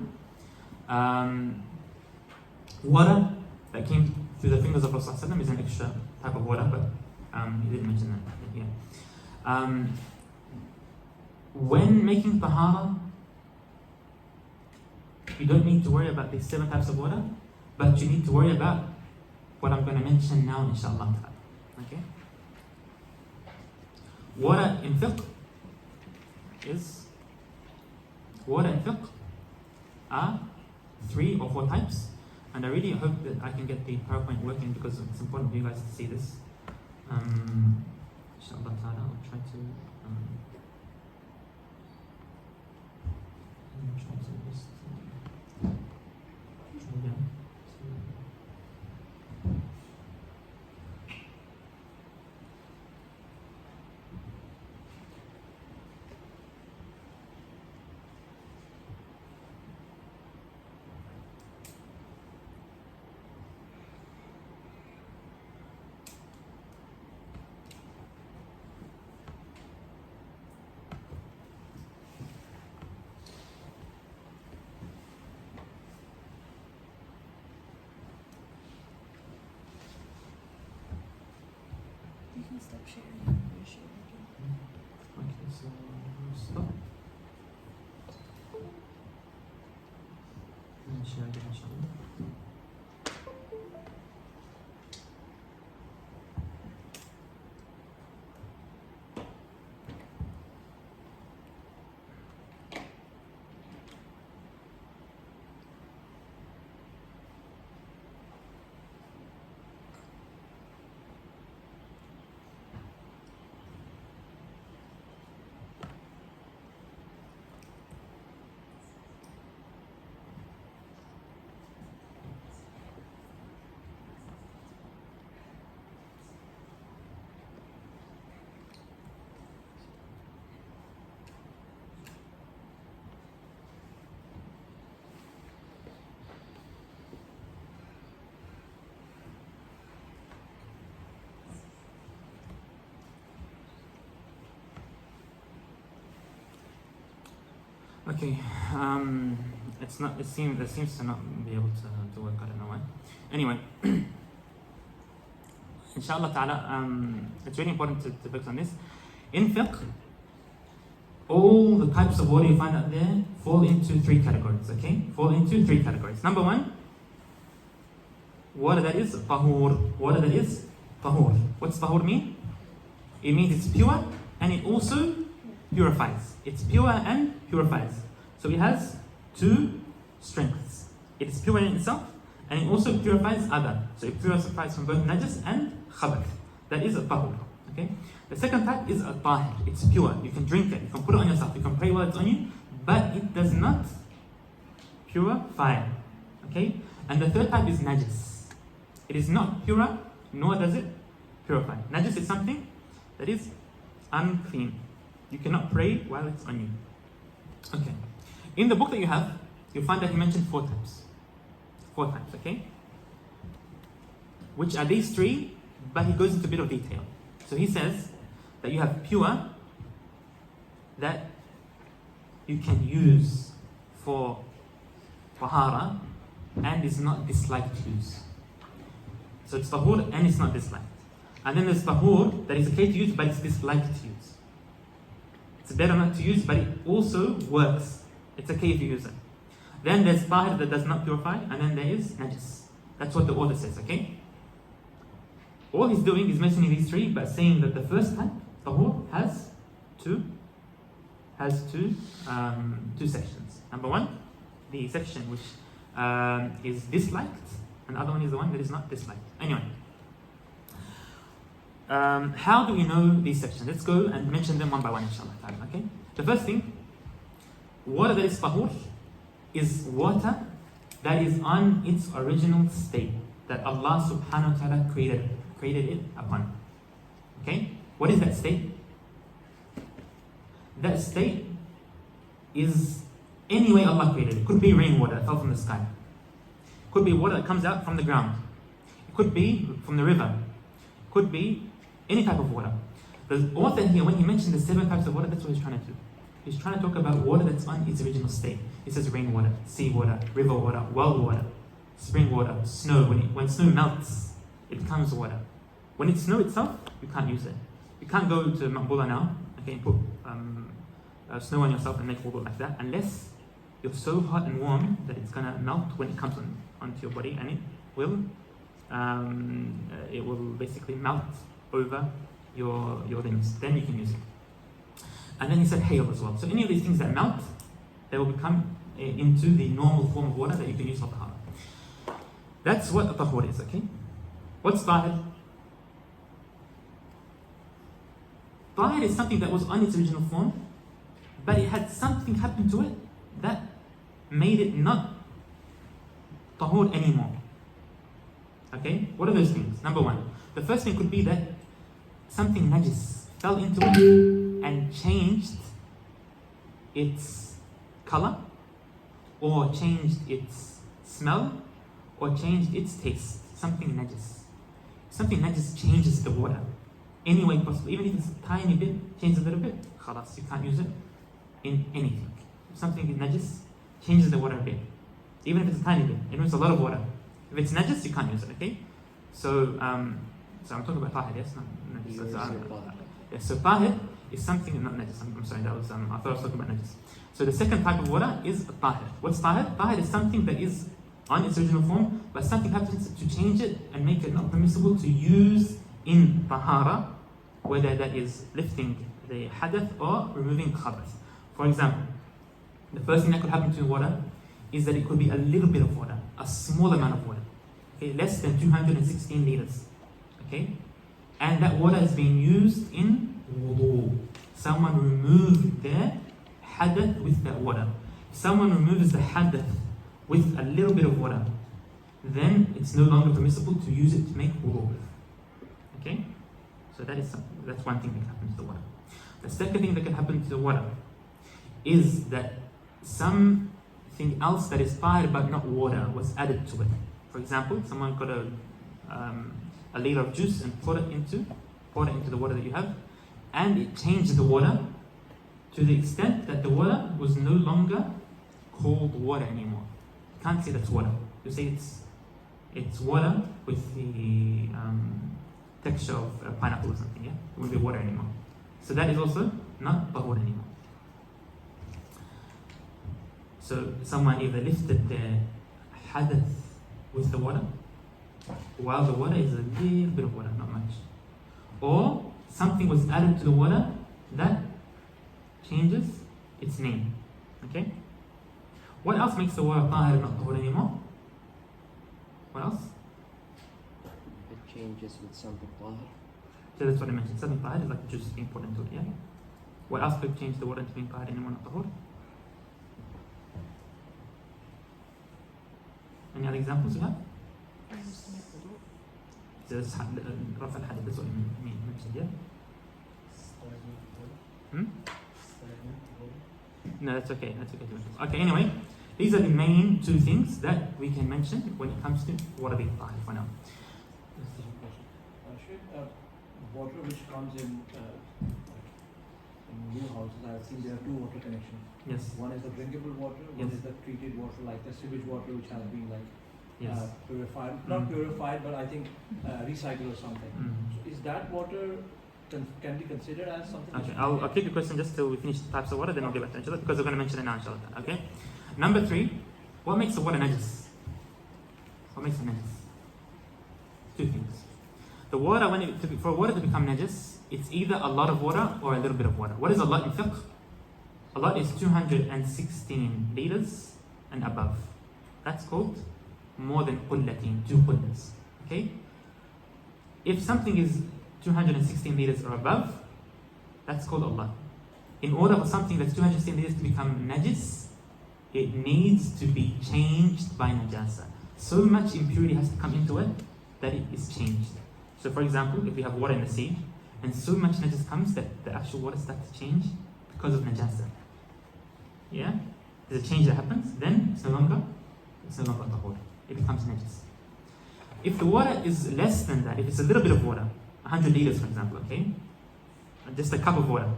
water that came through the fingers of Rasulullah is an extra type of water, but he didn't mention that here. When making Taharah, you don't need to worry about these 7 types of water, but you need to worry about what I'm going to mention now, inshallah. Okay? Water in fiqh are 3 or 4 types, and I really hope that I can get the PowerPoint working because it's important for you guys to see this. Inshallah ta'ala, I'll try to just try again. You can stop sharing. You're sharing again. Okay, so stop. And share again, inshallah. Okay, it's not. It seems to not be able to work. I don't know why. Anyway, inshallah ta'ala, it's really important to focus on this. In fiqh, all the types of water you find out there fall into 3 categories. Okay, fall into 3 categories. Number 1, water that is tahur. Water that is tahur. What's tahur mean? It means it's pure and it also purifies. It's pure and purifies. So it has 2 strengths. It is pure in itself and it also purifies other. So it purifies from both najas and khabath. That is a tahur. Okay? The second type is a tahir. It's pure. You can drink it. You can put it on yourself. You can pray while it's on you. But it does not purify. Okay? And the third type is najas. It is not pure, nor does it purify. Najas is something that is unclean. You cannot pray while it's on you. Okay. In the book that you have, you'll find that he mentioned 4 types. 4 types, okay? Which are these 3, but he goes into a bit of detail. So he says that you have pure that you can use for tahara and is not disliked to use. So it's tahur and it's not disliked. And then there's tahur that is okay to use but it's disliked to use. It's better not to use, but it also works. It's okay if you use it. Then there's tahir that does not purify, and then there is najis. That's what the order says, okay? All he's doing is mentioning these 3, but saying that the first type, tahur has two sections. Number one, the section which is disliked, and the other one is the one that is not disliked. Anyway, how do we know these sections? Let's go and mention them one by one, inshallah. Okay. The first thing, water that is tahur is water that is on its original state that Allah subhanahu wa ta'ala created it upon. Okay? What is that state? That state is any way Allah created it. It could be rainwater that fell from the sky. It could be water that comes out from the ground. It could be from the river. It could be any type of water. The author here, when he mentioned the 7 types of water, that's what he's trying to do. He's trying to talk about water that's on its original state. He says rainwater, seawater, river water, well water, spring water, snow. When snow melts, it becomes water. When it's snow itself, you can't use it. You can't go to Maqbula now, okay, and put snow on yourself and make wudu like that, unless you're so hot and warm that it's gonna melt when it comes onto your body, and it will basically melt over your limbs. Then you can use it. And then he said hail as well. So any of these things that melt, they will become into the normal form of water that you can use for tahara. That's what a tahur is, okay? What's tahir? Tahir is something that was on its original form, but it had something happen to it that made it not tahur anymore. Okay? What are those things? Number one, the first thing could be that something najis fell into it and changed its color, or changed its smell, or changed its taste. Something najis. Something najis changes the water any way possible. Even if it's a tiny bit, changes a little bit, khalas, you can't use it in anything. If something is najis, changes the water a bit. Even if it's a tiny bit, it means a lot of water. If it's najis, you can't use it, okay? So I'm talking about tahir, yes? Not najis. So tahir is something, not najis, I'm sorry, that was, I thought I was talking about najis. So the second type of water is tahir. What's tahir? Tahir is something that is on its original form, but something happens to change it and make it not permissible to use in tahara, whether that is lifting the hadath or removing khabath. For example, the first thing that could happen to water is that it could be a little bit of water, a small amount of water, okay, less than 216 liters, okay, and that water is being used in wudu. Someone removed their hadath with that water. If someone removes the hadath with a little bit of water, then it's no longer permissible to use it to make wudu. Okay, so that's one thing that can happen to the water. The second thing that can happen to the water is that something else that is tahir but not water was added to it. For example, someone got a liter of juice and poured it into the water that you have, and it changed the water to the extent that the water was no longer called water anymore. You can't say that's water. You say it's water with the texture of pineapple or something, yeah? It won't be water anymore. So that is also not tahur anymore. So someone either lifted their hadath with the water, while the water is a little bit of water, not much. Or something was added to the water that changes its name. Okay? What else makes the water tahir not tahur anymore? What else? It changes with something tahir. So that's what I mentioned. Something tahir is like juice being poured into it, yeah? What else could change the water into being tahir anymore, not tahur? Any other examples you have? Just Rafal Hadith, that's what you mentioned, yeah? No, that's okay. Okay, anyway, these are the main two things that we can mention when it comes to water being tahir for now. Water which comes in new houses, I have seen there are two water connections. Yes. One is the drinkable water, one is the treated water, like the sewage water which has been like purified, not purified, but I think recycled or something. So is that water can be considered as something? Okay, I'll keep the question just till we finish the types of water, then I'll get back to inshallah, because we're going to mention it now inshallah. Okay. Number 3, what makes the water najis? What makes it najis? Two things. The water, for water to become najis, it's either a lot of water or a little bit of water. What is a lot in fiqh? A lot is 216 liters and above. That's called more than qullatin, 2 qullas. Okay? If something is 216 liters or above, that's called a lot. In order for something that's 216 liters to become najis, it needs to be changed by najasa. So much impurity has to come into it that it is changed. So for example, if we have water in the sea, and so much najis comes that the actual water starts to change because of najasa. Yeah? There's a change that happens, then it's no longer tahur. It becomes najis. If the water is less than that, if it's a little bit of water, 100 liters for example, okay? Just a cup of water,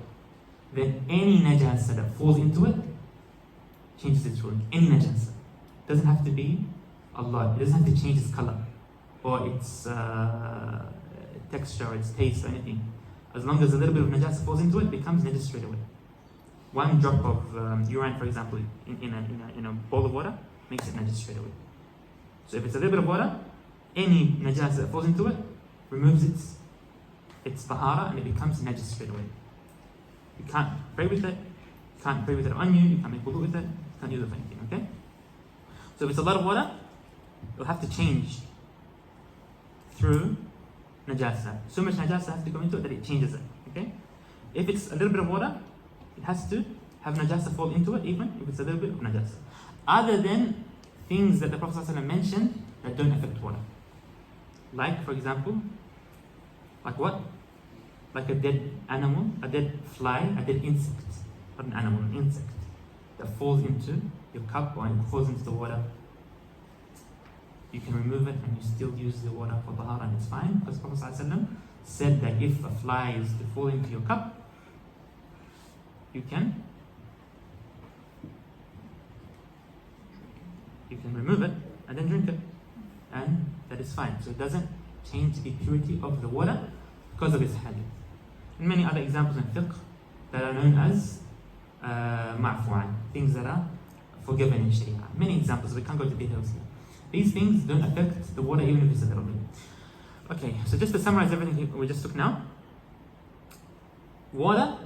then any najasa that falls into it changes its ruling. Any najasa. Doesn't have to be a lot. It doesn't have to change its color or its texture or its taste or anything. As long as a little bit of najasa falls into it, it becomes najis straight away. One drop of urine, for example, in a bowl of water makes it najis straight away. So if it's a little bit of water, any najasa that falls into it removes its taharah and it becomes najis straight away. You can't pray with it. You can't pray with it on you. You can't make wudu with it. You can't use it for anything. Okay. So if it's a lot of water, it'll have to change through najasa. So much najasa has to come into it that it changes it. Okay. If it's a little bit of water, it has to have najasa fall into it, even if it's a little bit of najasa. Other than things that the Prophet ﷺ mentioned that don't affect water. Like, for example, like what? Like a dead animal, a dead fly, a dead insect. Not an animal, an insect that falls into your cup or it falls into the water. You can remove it and you still use the water for tahara and it's fine, because Prophet ﷺ said that if a fly is to fall into your cup, you can remove it and then drink it, and that is fine. So it doesn't change the purity of the water because of its hadith. And many other examples in fiqh that are known as ma'fu'an, things that are forgiven in sharia. Many examples, we can't go to details here. These things don't affect the water even if it's a little bit. Okay, so just to summarize everything we just took now, water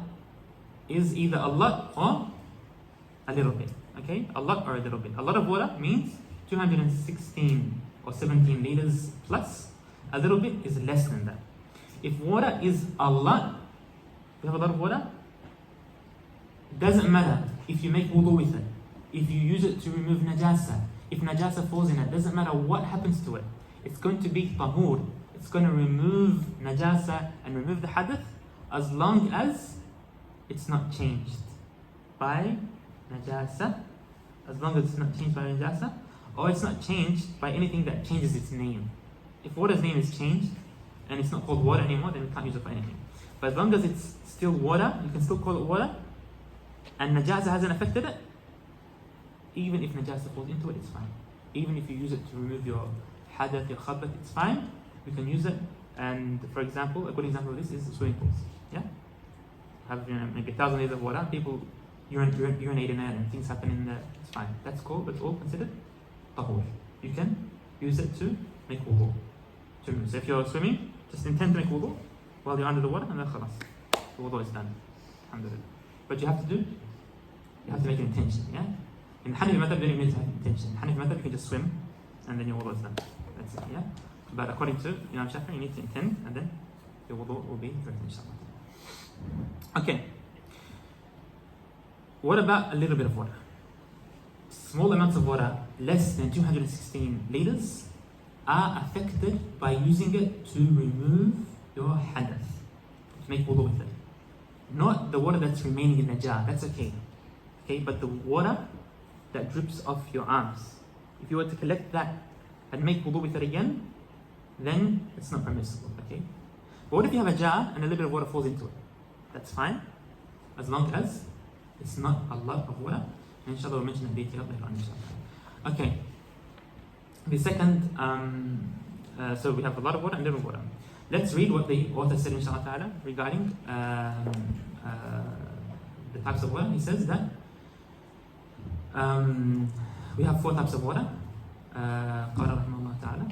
is either a lot or a little bit. Okay, a lot or a little bit. A lot of water means 216 or 17 liters plus. A little bit is less than that. If water is a lot, you have a lot of water, it doesn't matter if you make wudu with it, if you use it to remove najasa, if najasa falls in it, doesn't matter what happens to it. It's going to be tahur. It's going to remove najasa and remove the hadath as long as it's not changed by najasa, as long as it's not changed by najasa, or it's not changed by anything that changes its name. If water's name is changed and it's not called water anymore, then we can't use it for anything. But as long as it's still water, you can still call it water, and najasa hasn't affected it, even if najasa falls into it, it's fine. Even if you use it to remove your hadath, your khabath, it's fine. We can use it. And for example, a good example of this is swimming pools. Yeah, have maybe 1,000 liters of water. People urinate in it, and things happen in there. It's fine. That's cool. It's all considered tahur. You can use it to make wudu. So if you're swimming, just intend to make wudu while you're under the water, and then khalas, the wudu is done. Alhamdulillah. But you have to make an intention. Yeah. In Hanafi madhab, you don't need to have intention. In Hanafi madhab, you can just swim, and then your wudu is done. That's it. Yeah. But according to Imam Shafi'i, you need to intend, and then your wudu will be correct, inshallah. Okay. What about a little bit of water? Small amounts of water, less than 216 liters, are affected by using it to remove your hadath, to make wudu with it. Not the water that's remaining in the jar, that's okay. Okay, but the water that drips off your arms, if you were to collect that and make wudu with it again, then it's not permissible. Okay. But what if you have a jar and a little bit of water falls into it? That's fine, as long as it's not a lot of water. And inshallah we'll mention that detail later on, inshallah. Okay. The second, so we have a lot of water and little water. Let's read what the author said, inshallah ta'ala, regarding the types of water. He says that we have 4 types of water. قال رحمه الله تعالى.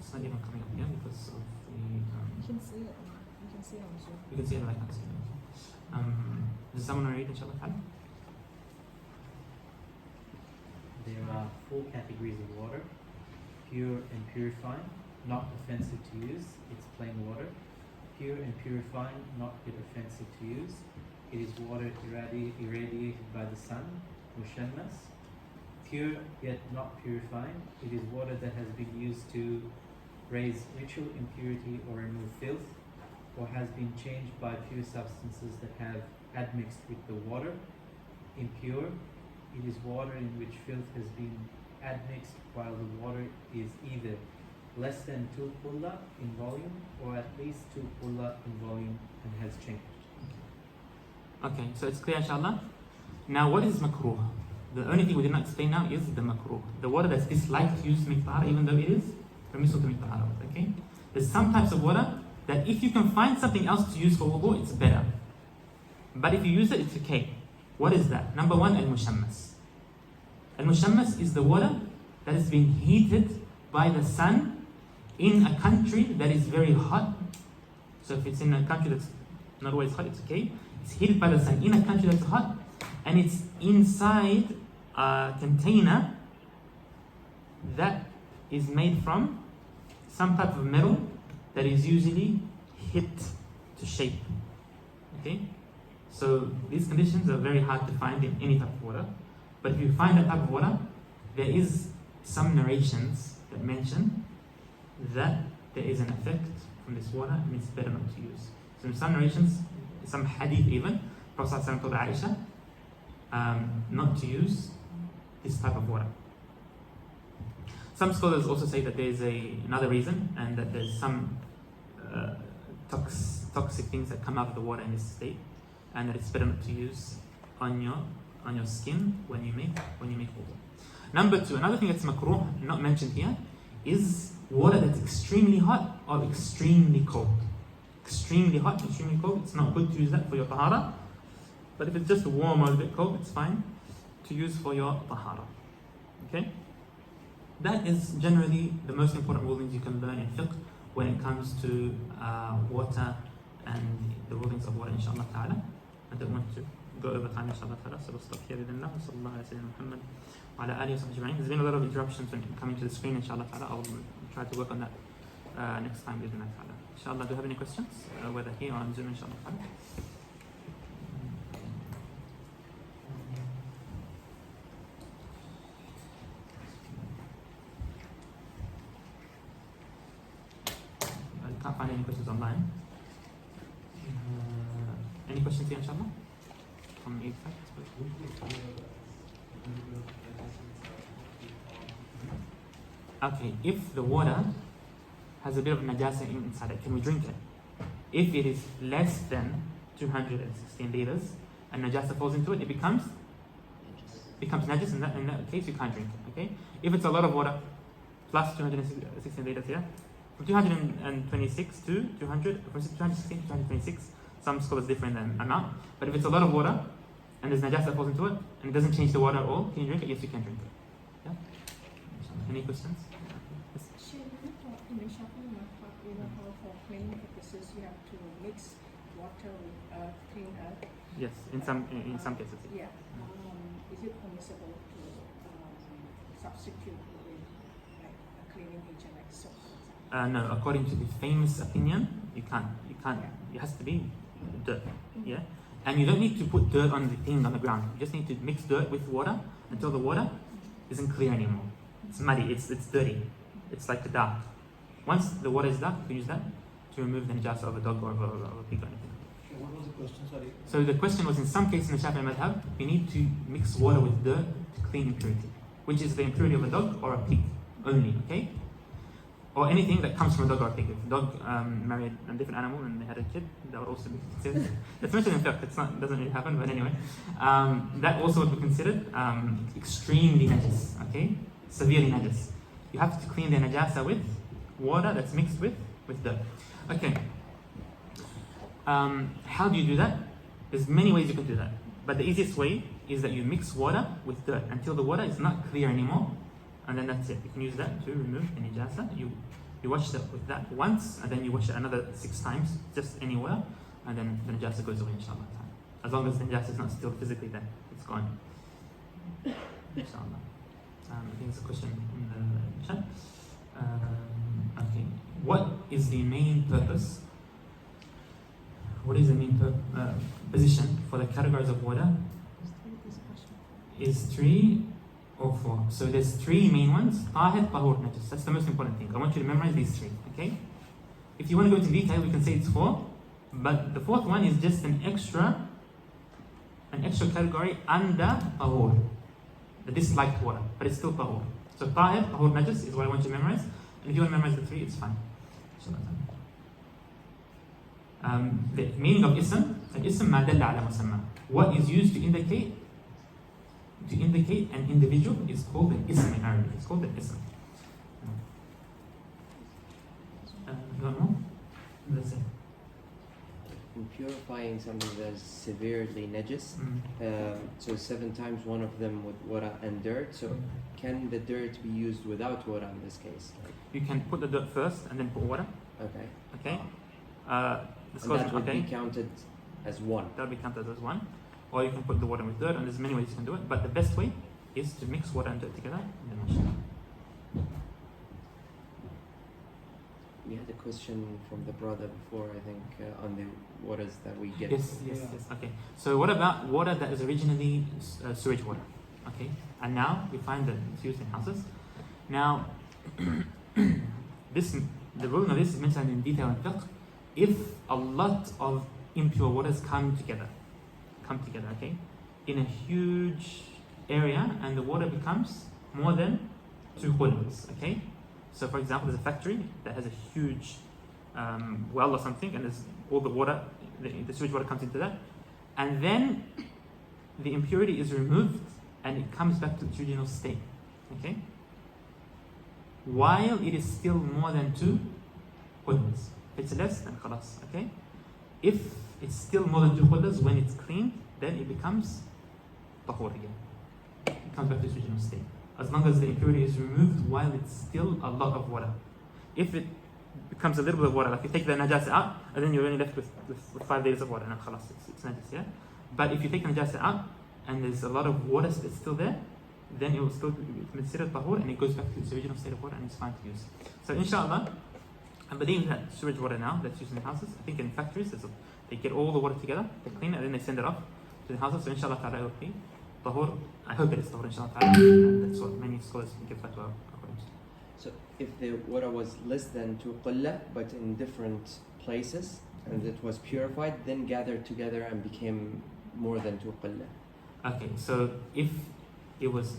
It's not even coming up here because of the. You can see it. You can see it on Zoom. You can see it, but I can't see it. Does someone want to read, inshallah? There are 4 categories of water: pure and purifying, not offensive to use, it's plain water; pure and purifying, not yet offensive to use, it is water irradiated by the sun, mushammas; pure yet not purifying, it is water that has been used to raise ritual impurity or remove filth, or has been changed by pure substances that have admixed with the water; impure, it is water in which filth has been admixed while the water is either less than 2 qulla in volume or at least 2 qulla in volume and has changed. Okay, so it's clear, inshallah. Now, what is makruh? The only thing we did not explain now is the makruh. The water that's disliked to use to make tahara, even though it is permissible to make tahara with, okay? There's some types of water that if you can find something else to use for wudu, it's better. But if you use it, it's okay. What is that? Number 1, al-mushammas. Al-mushammas is the water that is being heated by the sun in a country that is very hot. So if it's in a country that's not always hot, it's okay. It's heated by the sun in a country that's hot, and it's inside a container that is made from some type of metal that is usually hit to shape. Okay? So these conditions are very hard to find in any type of water. But if you find that type of water, there is some narrations that mention that there is an effect from this water and it's better not to use. So in some narrations, some hadith even, Prophet ﷺ told Aisha not to use this type of water. Some scholars also say that there's another reason, and that there's some toxic things that come out of the water in this state, and that it's better not to use on your skin when you make wudu. Number 2, another thing that's makruh, not mentioned here, is water that's extremely hot or extremely cold. Extremely hot, extremely cold, it's not good to use that for your tahara. But if it's just warm or a bit cold, it's fine to use for your tahara. Okay? That is generally the most important rulings you can learn in fiqh when it comes to water and the rulings of water, inshallah ta'ala. I don't want to go over time, inshallah ta'ala, so we'll stop here with Allah. Sallallahu alayhi wa sallam Muhammad wa ala alihi wa sahbihi ajma'in. There's been a lot of interruptions when coming to the screen, inshallah ta'ala. I'll try to work on that next time, bismillah ta'ala. Inshallah, do you have any questions? Whether here or on Zoom, inshallah ta'ala. I can't find any questions online. Any questions here, inshallah? From either side? Okay, if the water has a bit of najasa inside it, can we drink it? If it is less than 216 liters and najasa falls into it, it becomes najis. In that case, you can't drink it. Okay. If it's a lot of water, plus 216 liters here, from 226 to 200, from 216 to 226, some scholars differ in the amount. But if it's a lot of water and there's najasa that falls into it and it doesn't change the water at all, can you drink it? Yes, you can drink it. Yeah. Any questions? Yes. In the Shafi'ee method, you know how for cleaning purposes you have to mix water with clean earth. Yes, in some cases. Yeah. Is it permissible to substitute with like a cleaning agent like soap? No, according to the famous opinion, you can't. It has to be dirt. Yeah, and you don't need to put dirt on the thing on the ground. You just need to mix dirt with water until the water isn't clear anymore. It's muddy. It's dirty. It's like dark. Once the water is dark, you can use that to remove the najasa of a dog or of a pig or anything. What was the question? Sorry. So the question was, in some cases in the Shafi'i madhab, you need to mix water with dirt to clean impurity, which is the impurity of a dog or a pig only. Okay. Or anything that comes from a dog or a pig. If a dog married a different animal and they had a kid, that would also be considered. It's mentioned in fiqh, it doesn't really happen, but anyway. That also would be considered extremely najis, okay? Severely najis. You have to clean the najasa with water that's mixed with dirt. Okay. How do you do that? There's many ways you can do that. But the easiest way is that you mix water with dirt until the water is not clear anymore. And then that's it. You can use that to remove the najasa. You You wash it with that once, and then you wash it another 6 times, just anywhere, and then the najasa goes away, inshallah. As long as the najasa is not still physically there, it's gone. Inshallah. I think it's a question in the chat. Okay. What is the main purpose? What is the main position for the categories of water? Is 3 or 4. So there's 3 main ones. Tahir, Tahur, Najis. That's the most important thing. I want you to memorize these 3. Okay? If you want to go into detail, we can say it's 4. But the 4th one is just an extra category under Tahur. The disliked water, but it's still Tahur. So Tahir, Tahur, Najis is what I want you to memorize. And if you want to memorize the 3, it's fine. The meaning of ism, al-ism ma dalla ala musamma. What is used to indicate an individual is called an ism in Arabic. It's called an ism. You don't know? That's it. In purifying something that's severely najis, so 7 times one of them with water and dirt. So can the dirt be used without water in this case? You can put the dirt first and then put water. Okay. Okay. And that would be counted as 1. That will be counted as 1. Or you can put the water with dirt, and there's many ways you can do it. But the best way is to mix water and dirt together and then wash it. We had a question from the brother before, I think, on the waters that we get. Yes. Okay. So what about water that is originally sewage water? Okay. And now we find that it's used in houses. Now, the rule of this is mentioned in detail in fiqh. If a lot of impure waters come together, okay, in a huge area, and the water becomes more than 2 qulls, okay? So for example, there's a factory that has a huge well or something, and there's all the water, the sewage water comes into that, and then the impurity is removed and it comes back to its original state, okay? While it is still more than 2 qulls. If it's less, then khalas, okay? If it's still more than 2 qulls, when it's cleaned, then it becomes tahur again. It comes back to its original state. As long as the impurity is removed while it's still a lot of water. If it becomes a little bit of water, like you take the najasa out, and then you're only left with 5 days of water, and khalas, it's najasa, yeah? But if you take the najasa out, and there's a lot of water that's still there, then it will still be considered tahur, and it goes back to its original state of water, and it's fine to use. So inshallah, I believe that sewage water now that's used in houses, I think in factories, they get all the water together, they clean it, and then they send it off to the houses. So inshallah ta'ala it will be tahur. I hope it is tahur, inshallah ta'ala. And that's what many scholars give fatwa according to. So if the water was less than 2 qullah, but in different places, and it was purified, then gathered together and became more than 2 qullah. Okay, so if it was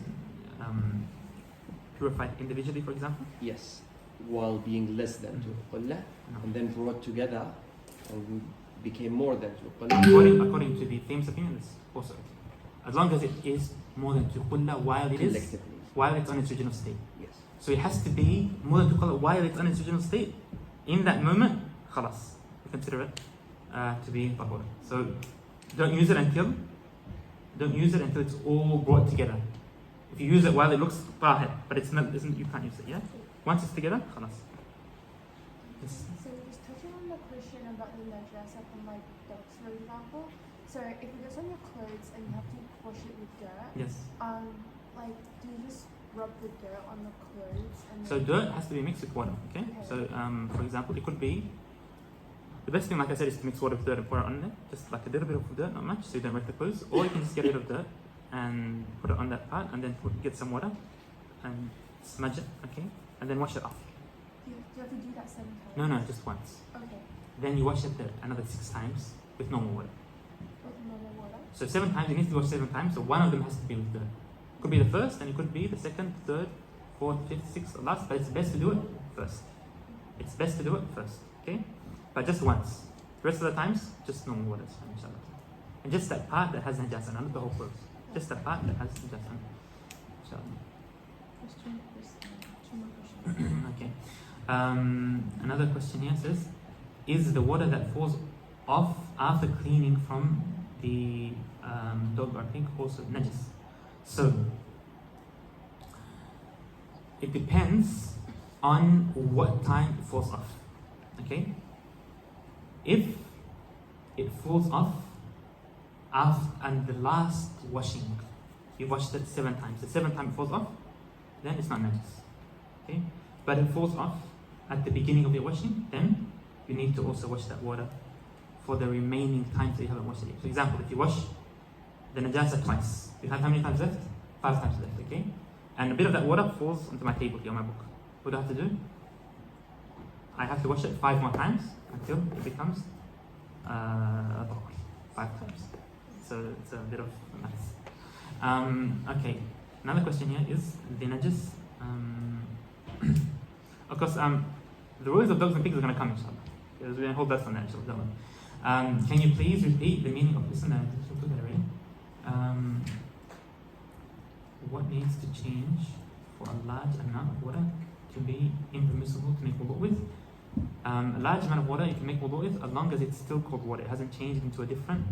purified individually, for example? Yes, while being less than 2 qullah, and then brought together and became more than 2 qullah. According to the famous opinion, it's also okay. As long as it is more than 2 qullah while it's on its original state. Yes. So it has to be more than 2 qullah while it's on its original state. In that moment, khalas, we consider it to be tahur. So don't use it until it's all brought together. If you use it while it looks tahir, but it's not, you can't use it, yeah? Once it's together, khalas. Yes. So just touching on the question about the najasa from like dogs, for example. So if it goes on your clothes and you have to wash it with dirt, Yes. like do you just rub the dirt on the clothes? And So dirt has to be mixed with water, okay? So for example, it could be, the best thing, like I said, is to mix water with dirt and pour it on there. Just like a little bit of dirt, not much, so you don't wreck the clothes. Or you can just get rid of dirt and put it on that part, and then get some water and smudge it, okay? And then wash it off. Do you have to do that 7 times? No, just once. Okay. Then you wash it another 6 times with normal water. With normal water? So 7 times, you need to wash 7 times, so one of them has to be with dirt. It could be the first, and it could be the second, third, fourth, fifth, sixth, or last, but it's best to do it first. It's best to do it first, okay? But just once. The rest of the times, just normal water, inshallah. And just that part that has najasa, not the whole clothes. Just that part that has najasa, inshallah. Okay. Another question here says, is the water that falls off after cleaning from the dog, I think, also najis? So it depends on what time it falls off. Okay? If it falls off and the last washing, you washed it 7 times, the 7th time it falls off, then it's not najis. Okay? But it falls off at the beginning of your washing, then you need to also wash that water for the remaining times that you haven't washed it yet. For example, if you wash the najasa twice, you have how many times left? 5 times left, okay? And a bit of that water falls onto my table here on my book. What do I have to do? I have to wash it 5 more times until it becomes 5 times. So it's a bit of a mess. Okay, another question here is the najis. Of course, the rules of dogs and pigs are going to come, inshallah. Because we're going to hold that on that, inshallah. Can you please repeat the meaning of this and that? What needs to change for a large amount of water to be impermissible to make wudu with? A large amount of water you can make wudu with as long as it's still cold water. It hasn't changed into a different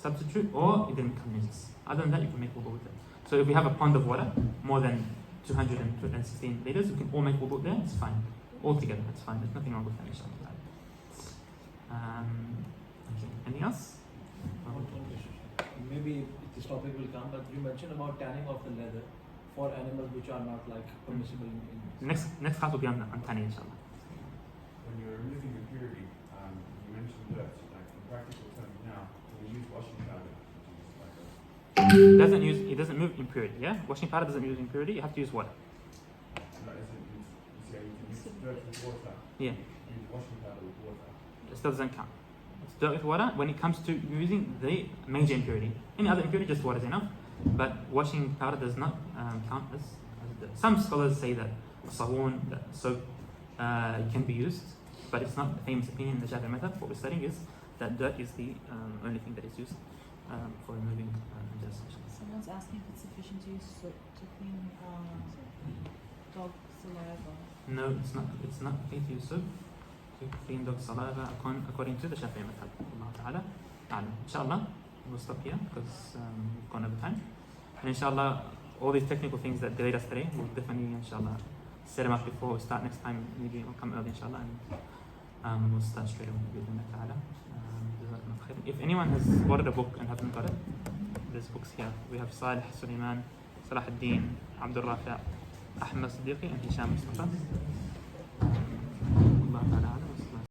substitute or it didn't become najis. Other than that, you can make wudu with it. So if we have a pond of water, more than 216 liters, we can all make wudu there, it's fine. All together, that's fine. There's nothing wrong with that, inshallah. Okay, anything else? Maybe this topic will come, but you mentioned about tanning of the leather for animals which are not like permissible in Next class will be on tanning, inshallah. When you're removing impurity, you mentioned dirt. Like in practical terms now, when you use washing powder, It doesn't move impurity, yeah? Washing powder doesn't move impurity, you have to use water. you say you can use dirt with water. Yeah. Use washing powder with water. It still doesn't count. It's dirt with water when it comes to using the major impurity. Any other impurity, just water is enough. But washing powder does not count as dirt. Some scholars say that sahun, that soap, can be used, but it's not the famous opinion in the Shafi'i method. What we're studying is that dirt is the only thing that is used for removing najasa. Someone's asking if it's sufficient to use soap to clean dog saliva. No, it's not. It's not okay to use soap to clean dog saliva according to the Shafi'i method. Allah Ta'ala. Inshallah, we'll stop here because we've gone over time. And inshallah, all these technical things that delayed us today, we'll definitely, inshallah, set them up before we start next time. Maybe we'll come early, inshallah, and we'll start straight away with Allah Ta'ala. If anyone has ordered a book and hasn't got it, there's books here. We have Salih, Sulaiman, Salahuddin, Abdul-Rahman, Ahmed Siddiqui, and Hisham Mustafa. Allah Ta'ala.